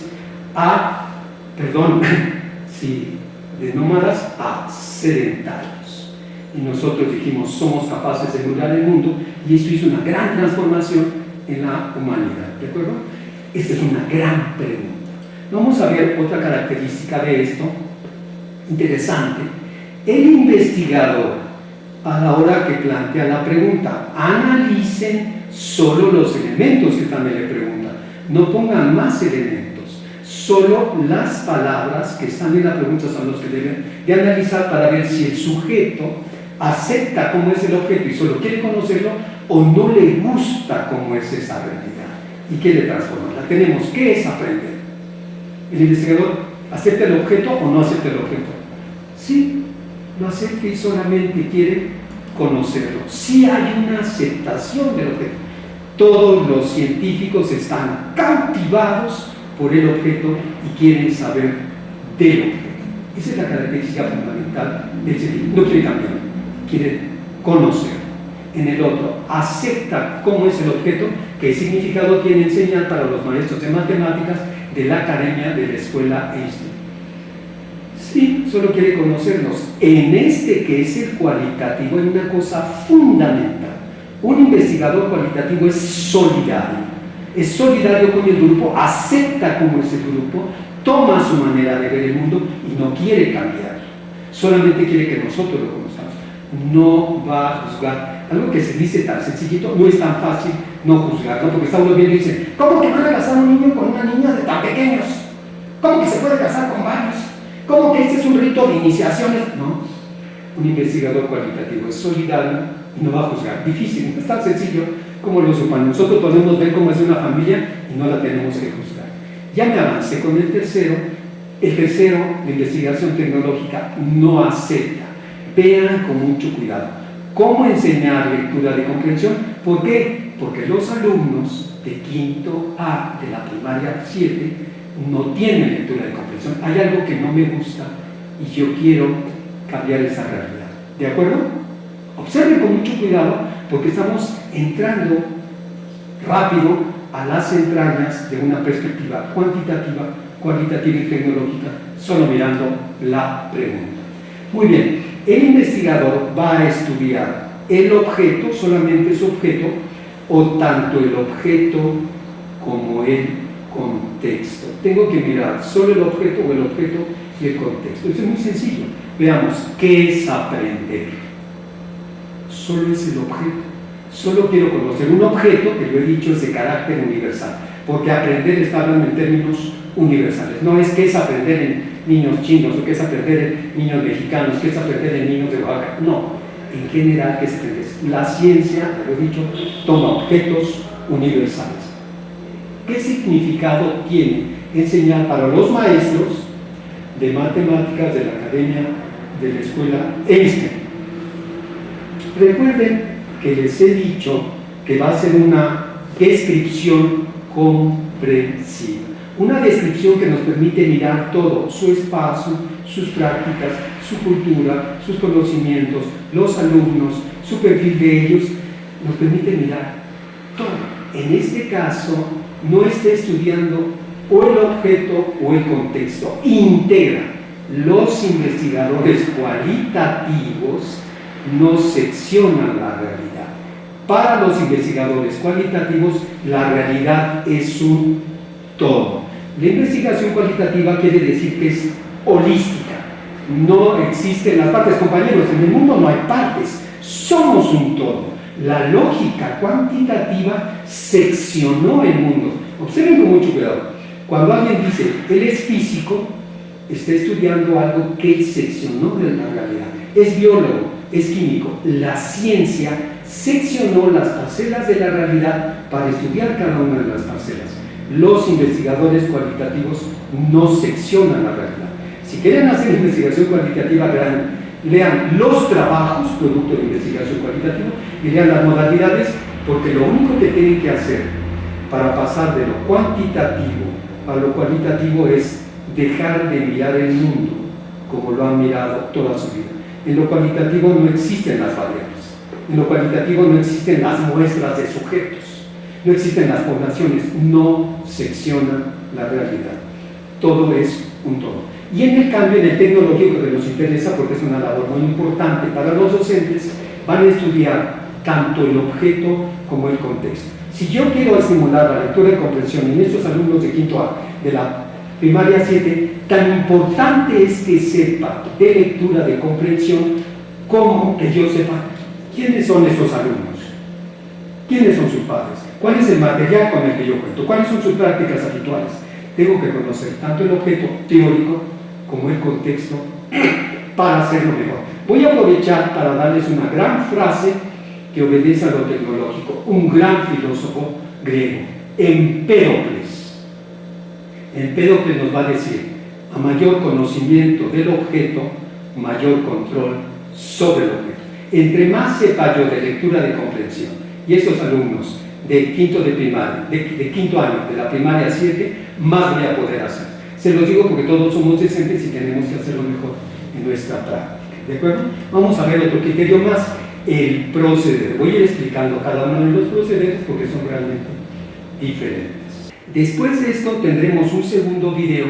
de nómadas a sedentarios. Y nosotros dijimos: somos capaces de mudar el mundo, y eso hizo una gran transformación en la humanidad. ¿De acuerdo? Esta es una gran pregunta. Vamos a ver otra característica de esto, interesante. El investigador, a la hora que plantea la pregunta, analicen solo los elementos que están en la pregunta, no pongan más elementos, solo las palabras que están en la pregunta son los que deben de analizar para ver si el sujeto acepta cómo es el objeto y solo quiere conocerlo, o no le gusta cómo es esa realidad y quiere transformarla. Tenemos que es aprender. El investigador acepta el objeto o no acepta el objeto. Sí, lo acepta y solamente quiere conocerlo. Sí hay una aceptación del objeto. Todos los científicos están cautivados por el objeto y quieren saber del objeto. Esa es la característica fundamental del científico. No quiere cambiar, quiere conocer. En el otro, acepta cómo es el objeto, qué significado tiene enseñar para los maestros de matemáticas de la academia de la escuela Einstein. Sí, solo quiere conocerlos. En este que es el cualitativo hay una cosa fundamental. Un investigador cualitativo es solidario con el grupo, acepta cómo es el grupo, toma su manera de ver el mundo y no quiere cambiar, solamente quiere que nosotros lo conozcamos. No va a juzgar. Algo que se dice tan sencillito, no es tan fácil no juzgar, ¿no? Porque está uno viendo y dice: ¿cómo que van a casar un niño con una niña de tan pequeños? ¿Cómo que se puede casar con varios? ¿Cómo que este es un rito de iniciaciones? No, un investigador cualitativo es solidario y no va a juzgar. Difícil, no es tan sencillo como los humanos. Nosotros podemos ver cómo es una familia y no la tenemos que juzgar. Ya me avancé con el tercero. El tercero, la investigación tecnológica, no acepta. Vean con mucho cuidado cómo enseñar lectura de comprensión. ¿Por qué? Porque los alumnos de quinto A de la primaria 7 no tienen lectura de comprensión. Hay algo que no me gusta y yo quiero cambiar esa realidad. ¿De acuerdo? Observen con mucho cuidado, porque estamos entrando rápido a las entrañas de una perspectiva cuantitativa, cualitativa y tecnológica, solo mirando la pregunta. Muy bien, el investigador va a estudiar el objeto, solamente su objeto, o tanto el objeto como el contexto. Tengo que mirar solo el objeto o el objeto y el contexto. Esto es muy sencillo. Veamos, ¿qué es aprender? Solo es el objeto. Solo quiero conocer un objeto, que lo he dicho, es de carácter universal, porque aprender está hablando en términos universales. No es qué es aprender en niños chinos, o qué es aprender en niños mexicanos, qué es aprender en niños de Oaxaca. No, en general, ¿qué es aprender? La ciencia, lo he dicho, toma objetos universales. ¿Qué significado tiene enseñar para los maestros de matemáticas de la academia de la escuela Einstein? Recuerden que les he dicho que va a ser una descripción comprensiva. Una descripción que nos permite mirar todo, su espacio, sus prácticas, su cultura, sus conocimientos, los alumnos, su perfil de ellos, nos permite mirar todo. En este caso, no está estudiando o el objeto o el contexto, integra. Los investigadores cualitativos no seccionan la realidad. Para los investigadores cualitativos, la realidad es un todo. La investigación cualitativa quiere decir que es holística. No existen las partes, compañeros, en el mundo no hay partes, somos un todo. La lógica cuantitativa seccionó el mundo. Observen con mucho cuidado. Cuando alguien dice, él es físico, está estudiando algo que él seccionó de la realidad. Es biólogo, es químico. La ciencia seccionó las parcelas de la realidad para estudiar cada una de las parcelas. Los investigadores cualitativos no seccionan la realidad. Si quieren hacer investigación cualitativa, lean los trabajos producto de investigación cualitativa y lean las modalidades, porque lo único que tienen que hacer para pasar de lo cuantitativo a lo cualitativo es dejar de mirar el mundo como lo han mirado toda su vida. En lo cualitativo no existen las variables, en lo cualitativo no existen las muestras de sujetos, no existen las poblaciones, no seccionan la realidad. Todo es un todo. Y en el cambio, en el tecnológico que nos interesa, porque es una labor muy importante para los docentes, van a estudiar tanto el objeto como el contexto. Si yo quiero estimular la lectura y comprensión en estos alumnos de quinto A, de la primaria 7, tan importante es que sepa de lectura, de comprensión, como que yo sepa quiénes son estos alumnos, quiénes son sus padres, cuál es el material con el que yo cuento, cuáles son sus prácticas habituales. Tengo que conocer tanto el objeto teórico como el contexto para hacerlo mejor. Voy a aprovechar para darles una gran frase que obedece a lo tecnológico. Un gran filósofo griego, Empédocles. Empédocles nos va a decir: a mayor conocimiento del objeto, mayor control sobre el objeto. Entre más sepa yo de lectura, de comprensión, y estos alumnos de quinto de primaria, de quinto año, de la primaria 7, más voy a poder hacer. Se los digo porque todos somos decentes y tenemos que hacerlo mejor en nuestra práctica. ¿De acuerdo? Vamos a ver otro criterio más, el proceder. Voy a ir explicando cada uno de los procederes porque son realmente diferentes. Después de esto tendremos un segundo video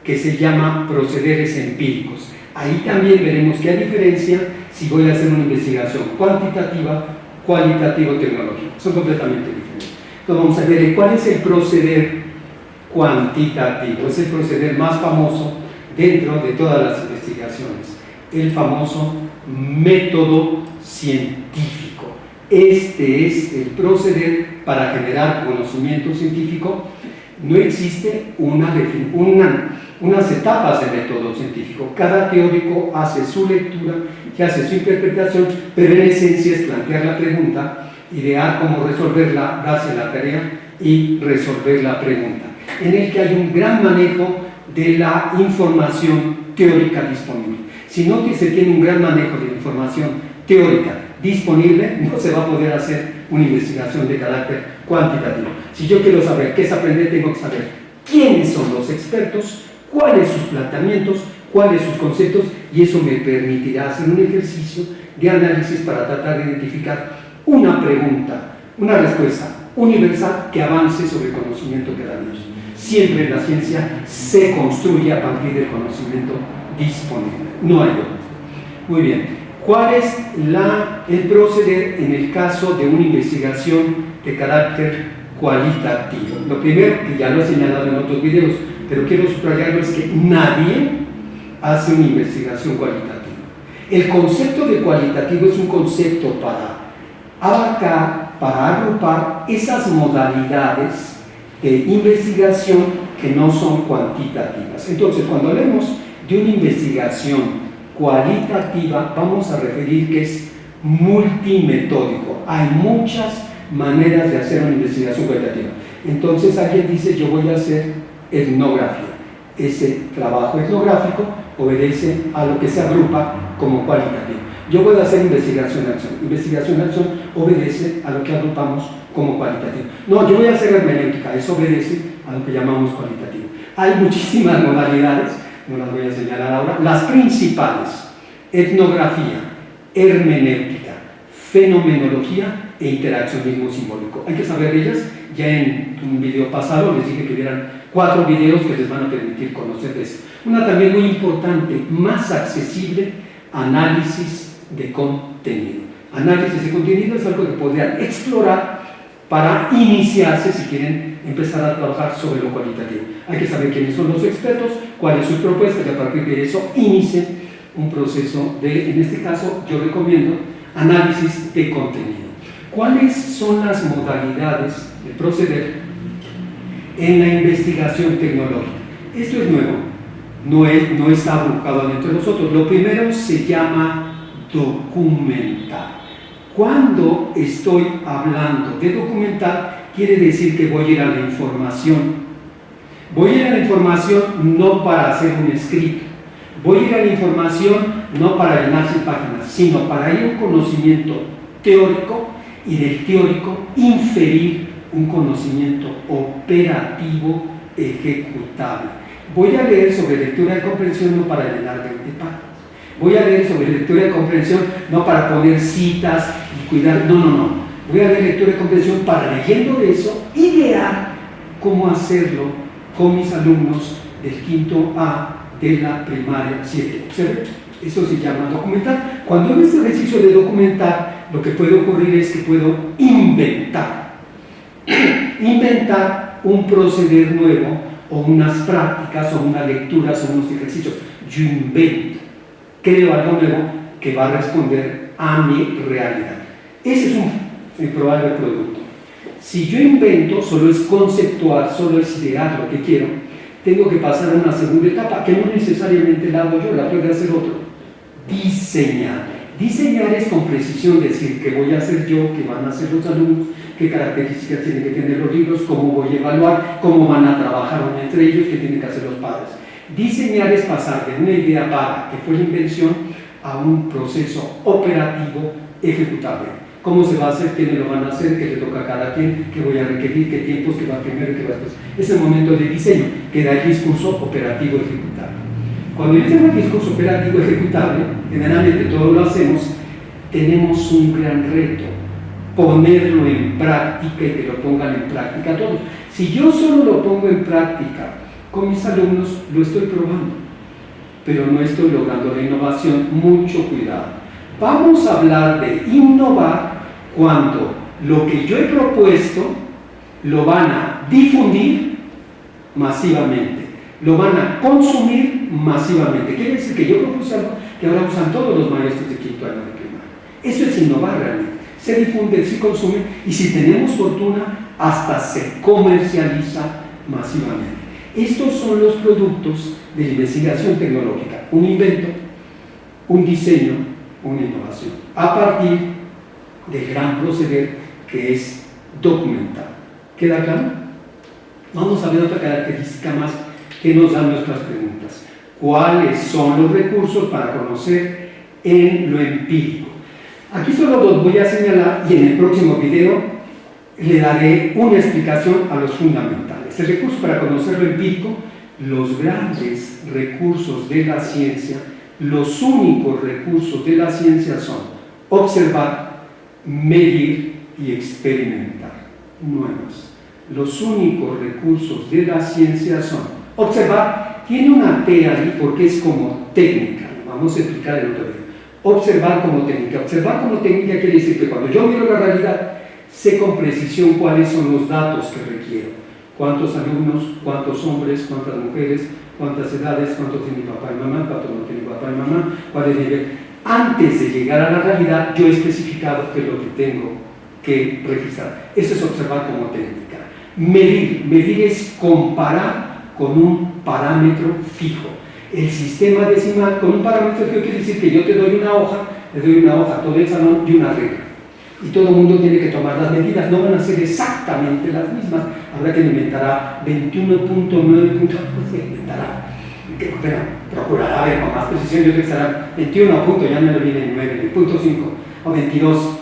que se llama procederes empíricos. Ahí también veremos qué diferencia si voy a hacer una investigación cuantitativa, cualitativa o tecnológica. Son completamente diferentes. Entonces vamos a ver cuál es el proceder cuantitativo. Es el proceder más famoso dentro de todas las investigaciones, el famoso método científico. Este es el proceder para generar conocimiento científico. No existe unas etapas de método científico. Cada teórico hace su lectura y hace su interpretación, pero en esencia es plantear la pregunta, idear cómo resolverla, darse la tarea y resolver la pregunta, en el que hay un gran manejo de la información teórica disponible. Si no se tiene un gran manejo de la información teórica disponible, no se va a poder hacer una investigación de carácter cuantitativo. Si yo quiero saber qué es aprender, tengo que saber quiénes son los expertos, cuáles sus planteamientos, cuáles sus conceptos, y eso me permitirá hacer un ejercicio de análisis para tratar de identificar una pregunta, una respuesta universal que avance sobre el conocimiento que damos. Siempre la ciencia se construye a partir del conocimiento disponible, no hay otro. Muy bien. ¿Cuál es el proceder en el caso de una investigación de carácter cualitativo? Lo primero, que ya lo he señalado en otros videos, pero quiero subrayarlo, es que nadie hace una investigación cualitativa. El concepto de cualitativo es un concepto para abarcar, para agrupar esas modalidades de investigación que no son cuantitativas. Entonces, cuando hablemos de una investigación cualitativa, vamos a referir que es multimetódico. Hay muchas maneras de hacer una investigación cualitativa. Entonces alguien dice: yo voy a hacer etnografía. Ese trabajo etnográfico obedece a lo que se agrupa como cualitativo. Yo voy a hacer investigación-acción. Investigación-acción obedece a lo que agrupamos como cualitativo. No, yo voy a hacer hermenéutica. Eso obedece a lo que llamamos cualitativo. Hay muchísimas modalidades, no las voy a señalar ahora. Las principales: etnografía, hermenéutica, fenomenología e interaccionismo simbólico. Hay que saber ellas. Ya en un video pasado les dije que vieran 4 videos que les van a permitir conocer eso. Una también muy importante, más accesible: análisis de contenido. Análisis de contenido es algo que podrían explorar para iniciarse si quieren empezar a trabajar sobre lo cualitativo. Hay que saber quiénes son los expertos, cuáles son sus propuestas, y a partir de eso inicien un proceso de, en este caso yo recomiendo, análisis de contenido. ¿Cuáles son las modalidades de proceder en la investigación tecnológica? Esto es nuevo, no está buscado entre nosotros. Lo primero se llama documentar. Cuando estoy hablando de documentar, quiere decir que voy a ir a la información. Voy a ir a la información no para hacer un escrito, voy a ir a la información no para llenar 100 páginas, sino para ir a un conocimiento teórico y del teórico inferir un conocimiento operativo ejecutable. Voy a leer sobre lectura y comprensión no para llenar 20 páginas. Voy a leer sobre lectura y comprensión no para poner citas y cuidar, no. Voy a leer lectura y comprensión para, leyendo eso, idear cómo hacerlo con mis alumnos del quinto A de la primaria 7. ¿Observen? Eso se llama documentar. Cuando hago este ejercicio de documentar, lo que puede ocurrir es que puedo inventar un proceder nuevo, o unas prácticas, o unas lecturas, o unos ejercicios. Yo invento, creo algo nuevo que va a responder a mi realidad. Ese es un probable producto. Si yo invento, solo es conceptual, solo es idear lo que quiero, tengo que pasar a una segunda etapa, que no necesariamente la hago yo, la puede hacer otro. Diseñar. Diseñar es con precisión decir qué voy a hacer yo, qué van a hacer los alumnos, qué características tienen que tener los libros, cómo voy a evaluar, cómo van a trabajar entre ellos, qué tienen que hacer los padres. Diseñar es pasar de una idea vaga, que fue la invención, a un proceso operativo ejecutable. ¿Cómo se va a hacer? ¿Quiénes lo van a hacer? ¿Qué le toca a cada quien? ¿Qué voy a requerir? ¿Qué tiempos? ¿Qué va primero? ¿Qué va después? Es el momento de diseño, que da el discurso operativo ejecutable. Cuando yo tengo el discurso operativo ejecutable, generalmente todos lo hacemos, tenemos un gran reto: ponerlo en práctica y que lo pongan en práctica todos. Si yo solo lo pongo en práctica con mis alumnos, lo estoy probando, pero no estoy logrando la innovación. Mucho cuidado. Vamos a hablar de innovar cuando lo que yo he propuesto lo van a difundir masivamente, lo van a consumir masivamente. Quiere decir que yo propuse algo que ahora usan todos los maestros de quinto año de primaria. Eso es innovar realmente. Se difunde, se consume, y si tenemos fortuna, hasta se comercializa masivamente. Estos son los productos de la investigación tecnológica: un invento, un diseño, una innovación, a partir del gran proceder que es documentar. ¿Queda claro? Vamos a ver otra característica más que nos dan nuestras preguntas. ¿Cuáles son los recursos para conocer en lo empírico? Aquí solo los voy a señalar, y en el próximo video le daré una explicación a los fundamentales. El recurso para conocer lo empírico: los grandes recursos de la ciencia, los únicos recursos de la ciencia son observar, medir y experimentar. No hay más. Los únicos recursos de la ciencia son observar. Tiene una T ahí porque es como técnica. Vamos a explicar el otro video. Observar como técnica. Observar como técnica quiere decir que cuando yo miro la realidad, sé con precisión cuáles son los datos que requiero. Cuántos alumnos, cuántos hombres, cuántas mujeres, cuántas edades, cuánto tiene papá y mamá, cuánto no tiene papá y mamá, cuál es el nivel. Antes de llegar a la realidad, yo he especificado qué es lo que tengo que registrar. Eso es observar como técnica. Medir. Medir es comparar con un parámetro fijo. El sistema decimal con un parámetro fijo quiere decir que yo te doy una hoja, a todo el salón y una regla. Y todo el mundo tiene que tomar las medidas. No van a ser exactamente las mismas. Habrá que inventará 21.9 puntos, se inventará. Pero procurará ver con más precisión. Yo creo que estará 21 puntos, ya no le viene 9, el punto 5 o 22.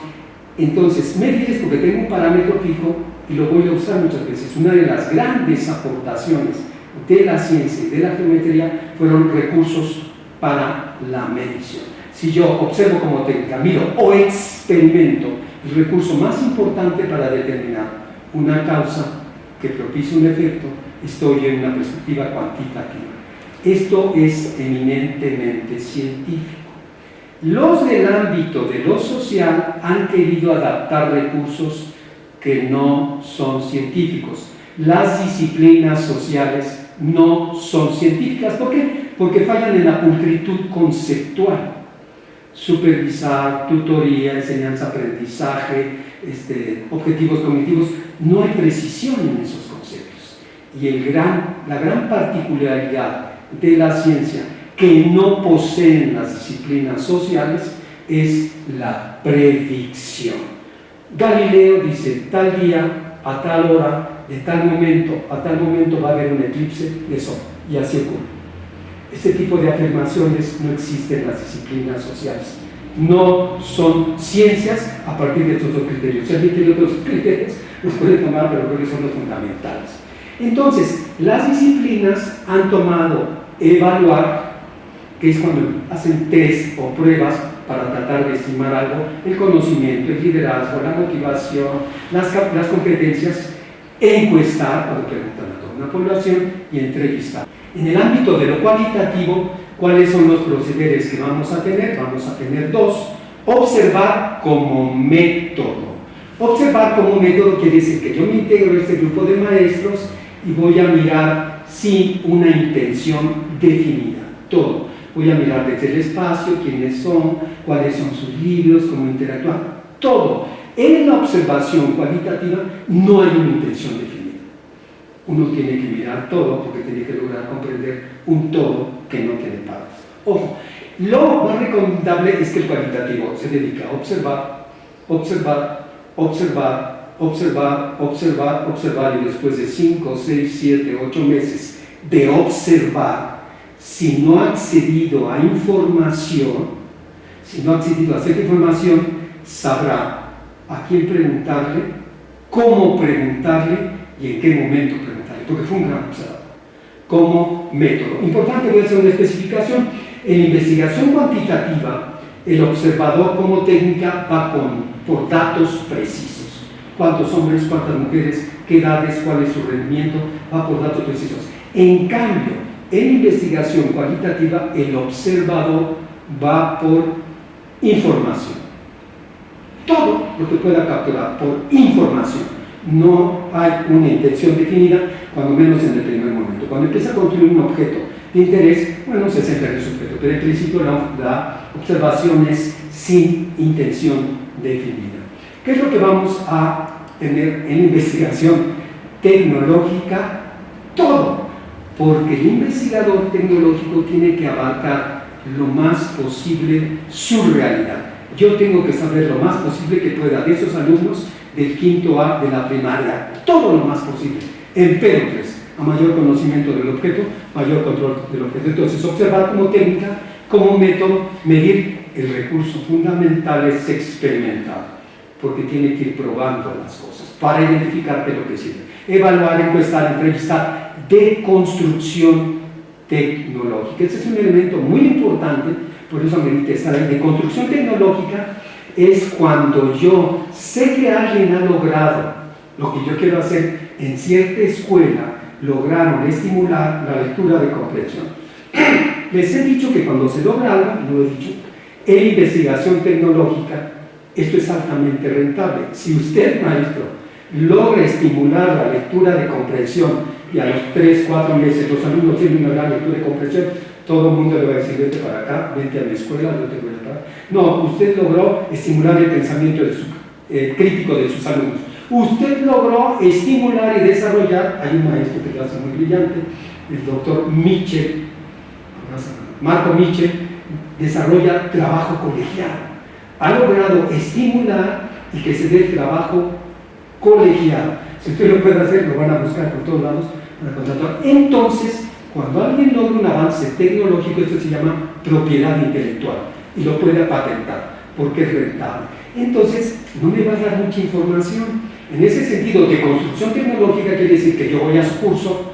Entonces, medir es porque tengo un parámetro fijo y lo voy a usar muchas veces, una de las grandes aportaciones de la ciencia y de la geometría fueron recursos para la medición. Si yo observo como técnica, miro o experimento, el recurso más importante para determinar una causa que propicia un efecto, estoy en una perspectiva cuantitativa. Esto es eminentemente científico. Los del ámbito de lo social han querido adaptar recursos que no son científicos. Las disciplinas sociales no son científicas. ¿Por qué? Porque fallan en la pulcritud conceptual. Supervisar, tutoría, enseñanza, aprendizaje, objetivos cognitivos, no hay precisión en esos conceptos. Y la gran particularidad de la ciencia que no poseen las disciplinas sociales es la predicción. Galileo dice, tal día, a tal hora, de tal momento, a tal momento va a haber un eclipse de sol, y así ocurre. Este tipo de afirmaciones no existen en las disciplinas sociales. No son ciencias a partir de estos dos criterios. Si alguien tiene otros criterios, los puede tomar, pero creo que son los fundamentales. Entonces, las disciplinas han tomado evaluar, que es cuando hacen test o pruebas para tratar de estimar algo, el conocimiento, el liderazgo, la motivación, las competencias, encuestar, cuando preguntan a toda una población, y entrevistar. En el ámbito de lo cualitativo, ¿cuáles son los procederes que vamos a tener? Vamos a tener dos. Observar como método. Observar como método quiere decir que yo me integro a este grupo de maestros y voy a mirar sin una intención definida, todo. Voy a mirar desde el espacio, quiénes son, cuáles son sus libros, cómo interactúan, todo. En la observación cualitativa no hay una intención definida. Uno tiene que mirar todo porque tiene que lograr comprender un todo que no tiene partes. Ojo, lo más recomendable es que el cualitativo se dedica a observar, observar, observar, observar, observar, observar, y después de 5, 6, 7, 8 meses de observar, si no ha accedido a información, si no ha accedido a cierta información, sabrá a quién preguntarle, cómo preguntarle y en qué momento preguntarle, porque fue un gran observador. Como método. Importante, voy a hacer una especificación. En investigación cuantitativa, el observador como técnica va por datos precisos. ¿Cuántos hombres, cuántas mujeres, qué edades, cuál es su rendimiento? Va por datos precisos. En cambio, en investigación cualitativa, el observador va por información. Todo lo que pueda capturar por información. No hay una intención definida, cuando menos en el primer momento. Cuando empieza a construir un objeto de interés, bueno, se centra en ese objeto, pero en principio la observación es sin intención definida. ¿Qué es lo que vamos a tener en investigación tecnológica? Todo, porque el investigador tecnológico tiene que abarcar lo más posible su realidad. Yo tengo que saber lo más posible que pueda de esos alumnos del quinto A de la primaria, todo lo más posible. Empédocles, a mayor conocimiento del objeto, mayor control del objeto. Entonces, observar como técnica, como método, medir el recurso fundamental es experimentar, porque tiene que ir probando las cosas para identificar qué es lo que sirve. Evaluar, encuestar, entrevistar, de construcción tecnológica. Este es un elemento muy importante, por eso amerita estar ahí. De construcción tecnológica es cuando yo sé que alguien ha logrado lo que yo quiero hacer. En cierta escuela lograron estimular la lectura de comprensión. Les he dicho que cuando se logra algo, lo he dicho, en investigación tecnológica, esto es altamente rentable. Si usted, maestro, logra estimular la lectura de comprensión y a los 3, 4 meses los alumnos tienen una gran lectura de comprensión, todo el mundo le va a decir, vete para acá, vete a mi escuela, no te voy a parar. No, usted logró estimular el pensamiento crítico de sus alumnos. Usted logró estimular y desarrollar, hay un maestro que lo hace muy brillante, el doctor Mitchell, Marco Mitchell, desarrolla trabajo colegiado. Ha logrado estimular y que se dé el trabajo colegiado. Si usted lo puede hacer, lo van a buscar por todos lados para contratar. Entonces, cuando alguien logra un avance tecnológico, esto se llama propiedad intelectual y lo puede patentar porque es rentable. Entonces, no me va a dar mucha información. En ese sentido, de construcción tecnológica quiere decir que yo voy a su curso,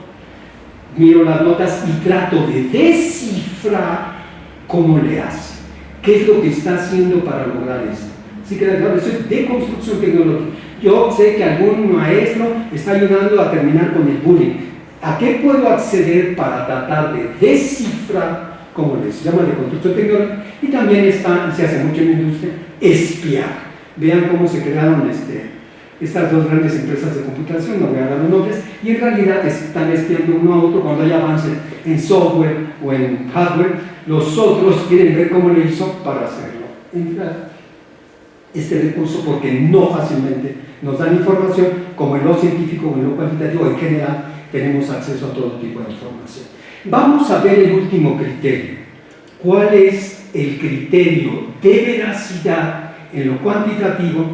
miro las notas y trato de descifrar cómo le hace, qué es lo que está haciendo para lograr esto. ¿Sí queda claro? Eso es de construcción tecnológica. Yo sé que algún maestro está ayudando a terminar con el bullying. ¿A qué puedo acceder para tratar de descifrar, como les llama, de construcción tecnológica? Y también está, y se hace mucho en la industria, espiar. Vean cómo se crearon estas dos grandes empresas de computación, no voy a dar los nombres, y en realidad están espiando uno a otro cuando hay avance en software o en hardware. Los otros quieren ver cómo lo hizo para hacerlo. Entrar este recurso, porque no fácilmente nos dan información, como en lo científico o en lo cualitativo, en general tenemos acceso a todo tipo de información. Vamos a ver el último criterio. ¿Cuál es el criterio de veracidad en lo cuantitativo,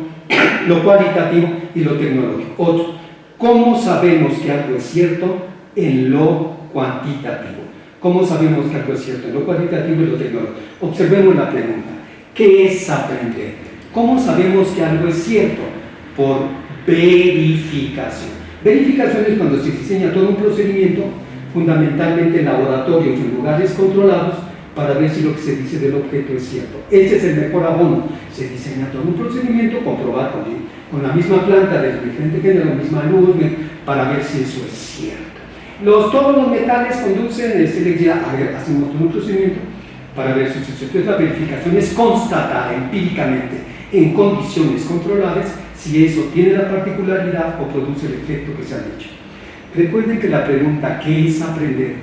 lo cualitativo y lo tecnológico? Otro, ¿cómo sabemos que algo es cierto en lo cuantitativo? ¿Cómo sabemos que algo es cierto en lo cualitativo y lo tecnológico? Observemos la pregunta. ¿Qué es aprender? ¿Cómo sabemos que algo es cierto? Por verificación. Verificación es cuando se diseña todo un procedimiento, fundamentalmente en laboratorios, en lugares controlados, para ver si lo que se dice del objeto es cierto. Este es el mejor abono. Se diseña todo un procedimiento, comprobar con la misma planta del diferente género, la misma luz, para ver si eso es cierto. Todos los metales conducen, a ver, hacemos todo un procedimiento para ver si eso es cierto. Entonces la verificación es constatar empíricamente, en condiciones controladas, si eso tiene la particularidad o produce el efecto que se ha dicho. Recuerden que la pregunta ¿qué es aprender?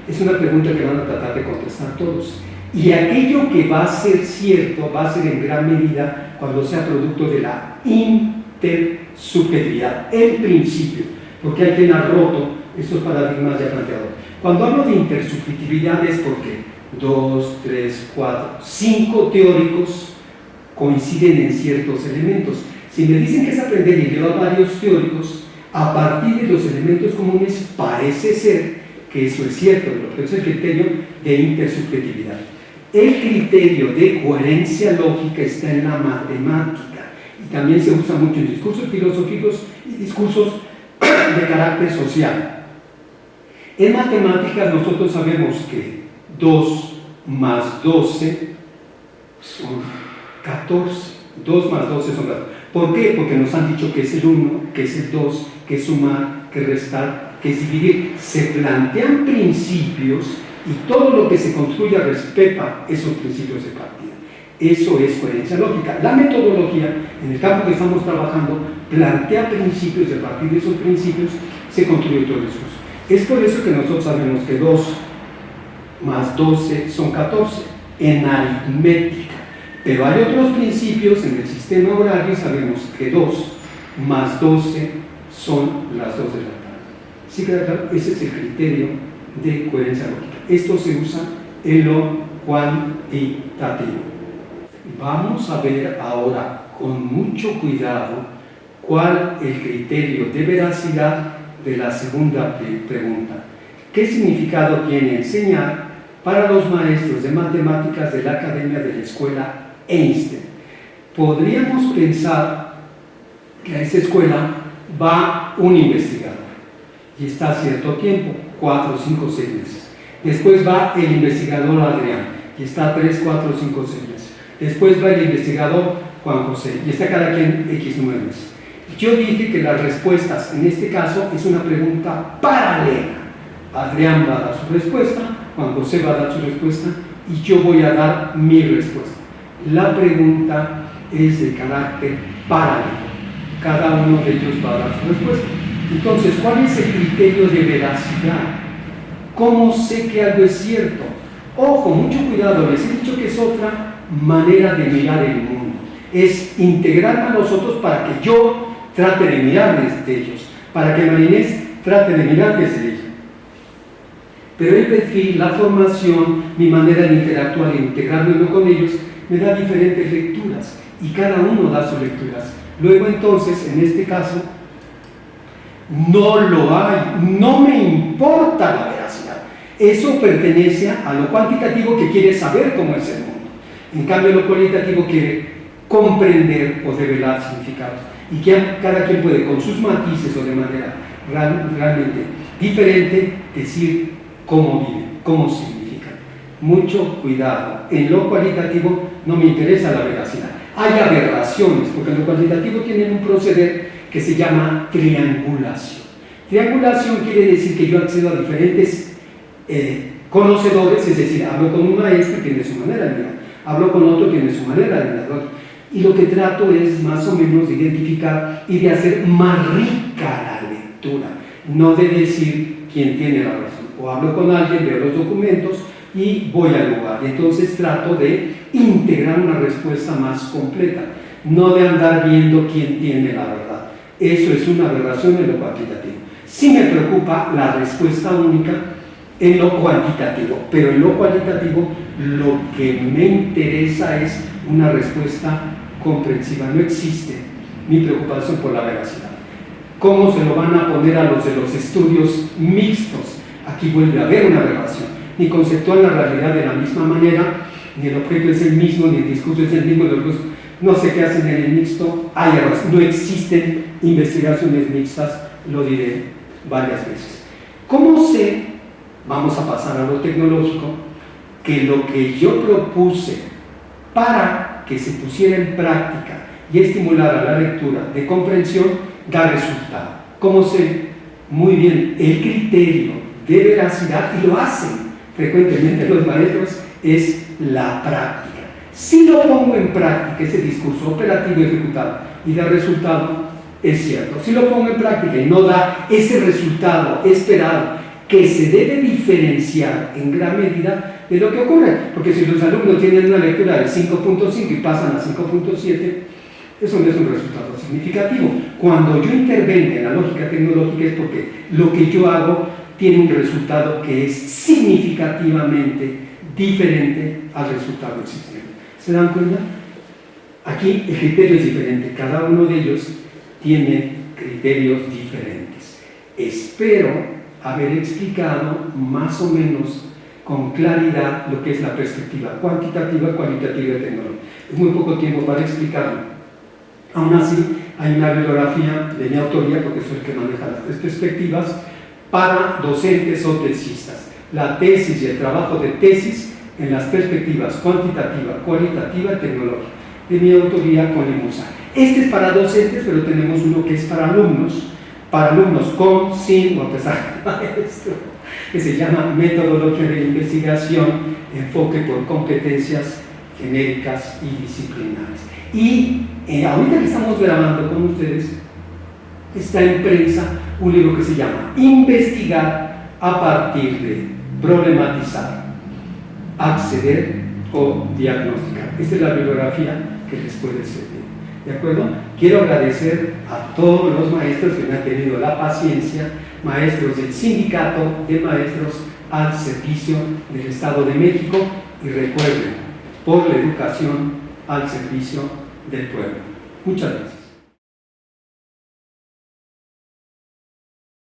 Es una pregunta que van a tratar de contestar todos. Y aquello que va a ser cierto va a ser en gran medida cuando sea producto de la intersubjetividad, el principio, porque hay quien ha roto estos paradigmas ya planteados. Cuando hablo de intersubjetividad es porque 2, 3, 4, 5 teóricos coinciden en ciertos elementos. Si me dicen que es aprender y leo a varios teóricos, a partir de los elementos comunes parece ser que eso es cierto, pero es el criterio de intersubjetividad. El criterio de coherencia lógica está en la matemática y también se usa mucho en discursos filosóficos y discursos de carácter social. En matemáticas nosotros sabemos que 2 más 12 son 14. 2 más 12 son 14. ¿Por qué? Porque nos han dicho que es el 1, que es el 2, que es sumar, que es restar, que es dividir. Se plantean principios y todo lo que se construya respeta esos principios de partida. Eso es coherencia lógica. La metodología, en el campo que estamos trabajando, plantea principios y a partir de esos principios se construye todo el discurso. Es por eso que nosotros sabemos que 2 más 12 son 14 en aritmética. Pero hay otros principios en el sistema horario y sabemos que 2 más 12 son las 2 de la tarde. ¿Sí queda claro? Ese es el criterio de coherencia lógica. Esto se usa en lo cuantitativo. Vamos a ver ahora con mucho cuidado cuál es el criterio de veracidad de la segunda pregunta. ¿Qué significado tiene enseñar para los maestros de matemáticas de la Academia de la Escuela Einstein? Podríamos pensar que a esa escuela va un investigador y está cierto tiempo, 4, 5, 6 meses. Después va el investigador Adrián y está 3, 4, 5, 6 meses. Después va el investigador Juan José y está cada quien X número de meses. Yo dije que las respuestas en este caso es una pregunta paralela. Adrián va a dar su respuesta, Juan José va a dar su respuesta y yo voy a dar mi respuesta. La pregunta es de carácter paralelo. Cada uno de ellos va a dar su respuesta. Entonces, ¿cuál es el criterio de veracidad? ¿Cómo sé que algo es cierto? Ojo, mucho cuidado, les he dicho que es otra manera de mirar el mundo. Es integrarme a nosotros para que yo trate de mirar desde ellos, para que Marinés trate de mirar desde ella. Pero el perfil, la formación, mi manera de interactuar e integrarme con ellos, me da diferentes lecturas y cada uno da sus lecturas. Luego entonces, en este caso, no lo hay, no me importa la veracidad. Eso pertenece a lo cuantitativo que quiere saber cómo es el mundo. En cambio, lo cualitativo quiere comprender o develar significados. y que cada quien puede con sus matices o de manera realmente diferente decir cómo viven, cómo significan. Mucho cuidado. En lo cualitativo no me interesa la veracidad. Hay aberraciones, porque en lo cualitativo tienen un proceder que se llama triangulación. Triangulación quiere decir que yo accedo a diferentes conocedores, es decir, hablo con un maestro que tiene su manera de mirar, hablo con otro que tiene su manera de mirar, y lo que trato es más o menos de identificar y de hacer más rica la lectura, no de decir quién tiene la razón. O hablo con alguien, veo los documentos y voy al lugar, y entonces trato de integrar una respuesta más completa, no de andar viendo quién tiene la verdad. Eso es una aberración en lo cuantitativo. Sí me preocupa la respuesta única en lo cuantitativo, pero en lo cualitativo lo que me interesa es una respuesta comprensiva. No existe mi preocupación por la veracidad. ¿Cómo se lo van a poner a los de los estudios mixtos? Aquí vuelve a haber una aberración. Ni conceptúan la realidad de la misma manera, ni el objeto es el mismo, ni el discurso es el mismo, no sé qué hacen en el mixto, hay errores. No existen investigaciones mixtas, lo diré varias veces. ¿Cómo sé, vamos a pasar a lo tecnológico, que lo que yo propuse para que se pusiera en práctica y estimulara la lectura de comprensión da resultado? ¿Cómo sé? Muy bien, el criterio de veracidad, y lo hacen frecuentemente los maestros, es la práctica. Si lo pongo en práctica, ese discurso operativo ejecutado y da resultado, es cierto. Si lo pongo en práctica y no da ese resultado esperado, que se debe diferenciar en gran medida de lo que ocurre, porque si los alumnos tienen una lectura de 5.5 y pasan a 5.7, eso no es un resultado significativo. Cuando yo intervengo en la lógica tecnológica es porque lo que yo hago tiene un resultado que es significativamente diferente al resultado existente. ¿Se dan cuenta? Aquí el criterio es diferente, cada uno de ellos tiene criterios diferentes. Espero haber explicado más o menos con claridad lo que es la perspectiva cuantitativa, cualitativa y tecnológica. Es muy poco tiempo para explicarlo. Aún así, hay una bibliografía de mi autoría, porque soy el que maneja las tres perspectivas, para docentes o tesistas. La tesis y el trabajo de tesis en las perspectivas cuantitativa, cualitativa y tecnológica, de mi autoría con Limusa. Este es para docentes, pero tenemos uno que es para alumnos con, sin o a pesar de maestro, que se llama Metodología de Investigación, enfoque por competencias genéricas y disciplinares. Y ahorita que estamos grabando con ustedes, está en prensa un libro que se llama Investigar a partir de problematizar, acceder o diagnosticar. Esta es la bibliografía que les puede servir. ¿De acuerdo? Quiero agradecer a todos los maestros que me han tenido la paciencia, maestros del Sindicato de Maestros al Servicio del Estado de México, y recuerden, por la educación al servicio del pueblo. Muchas gracias.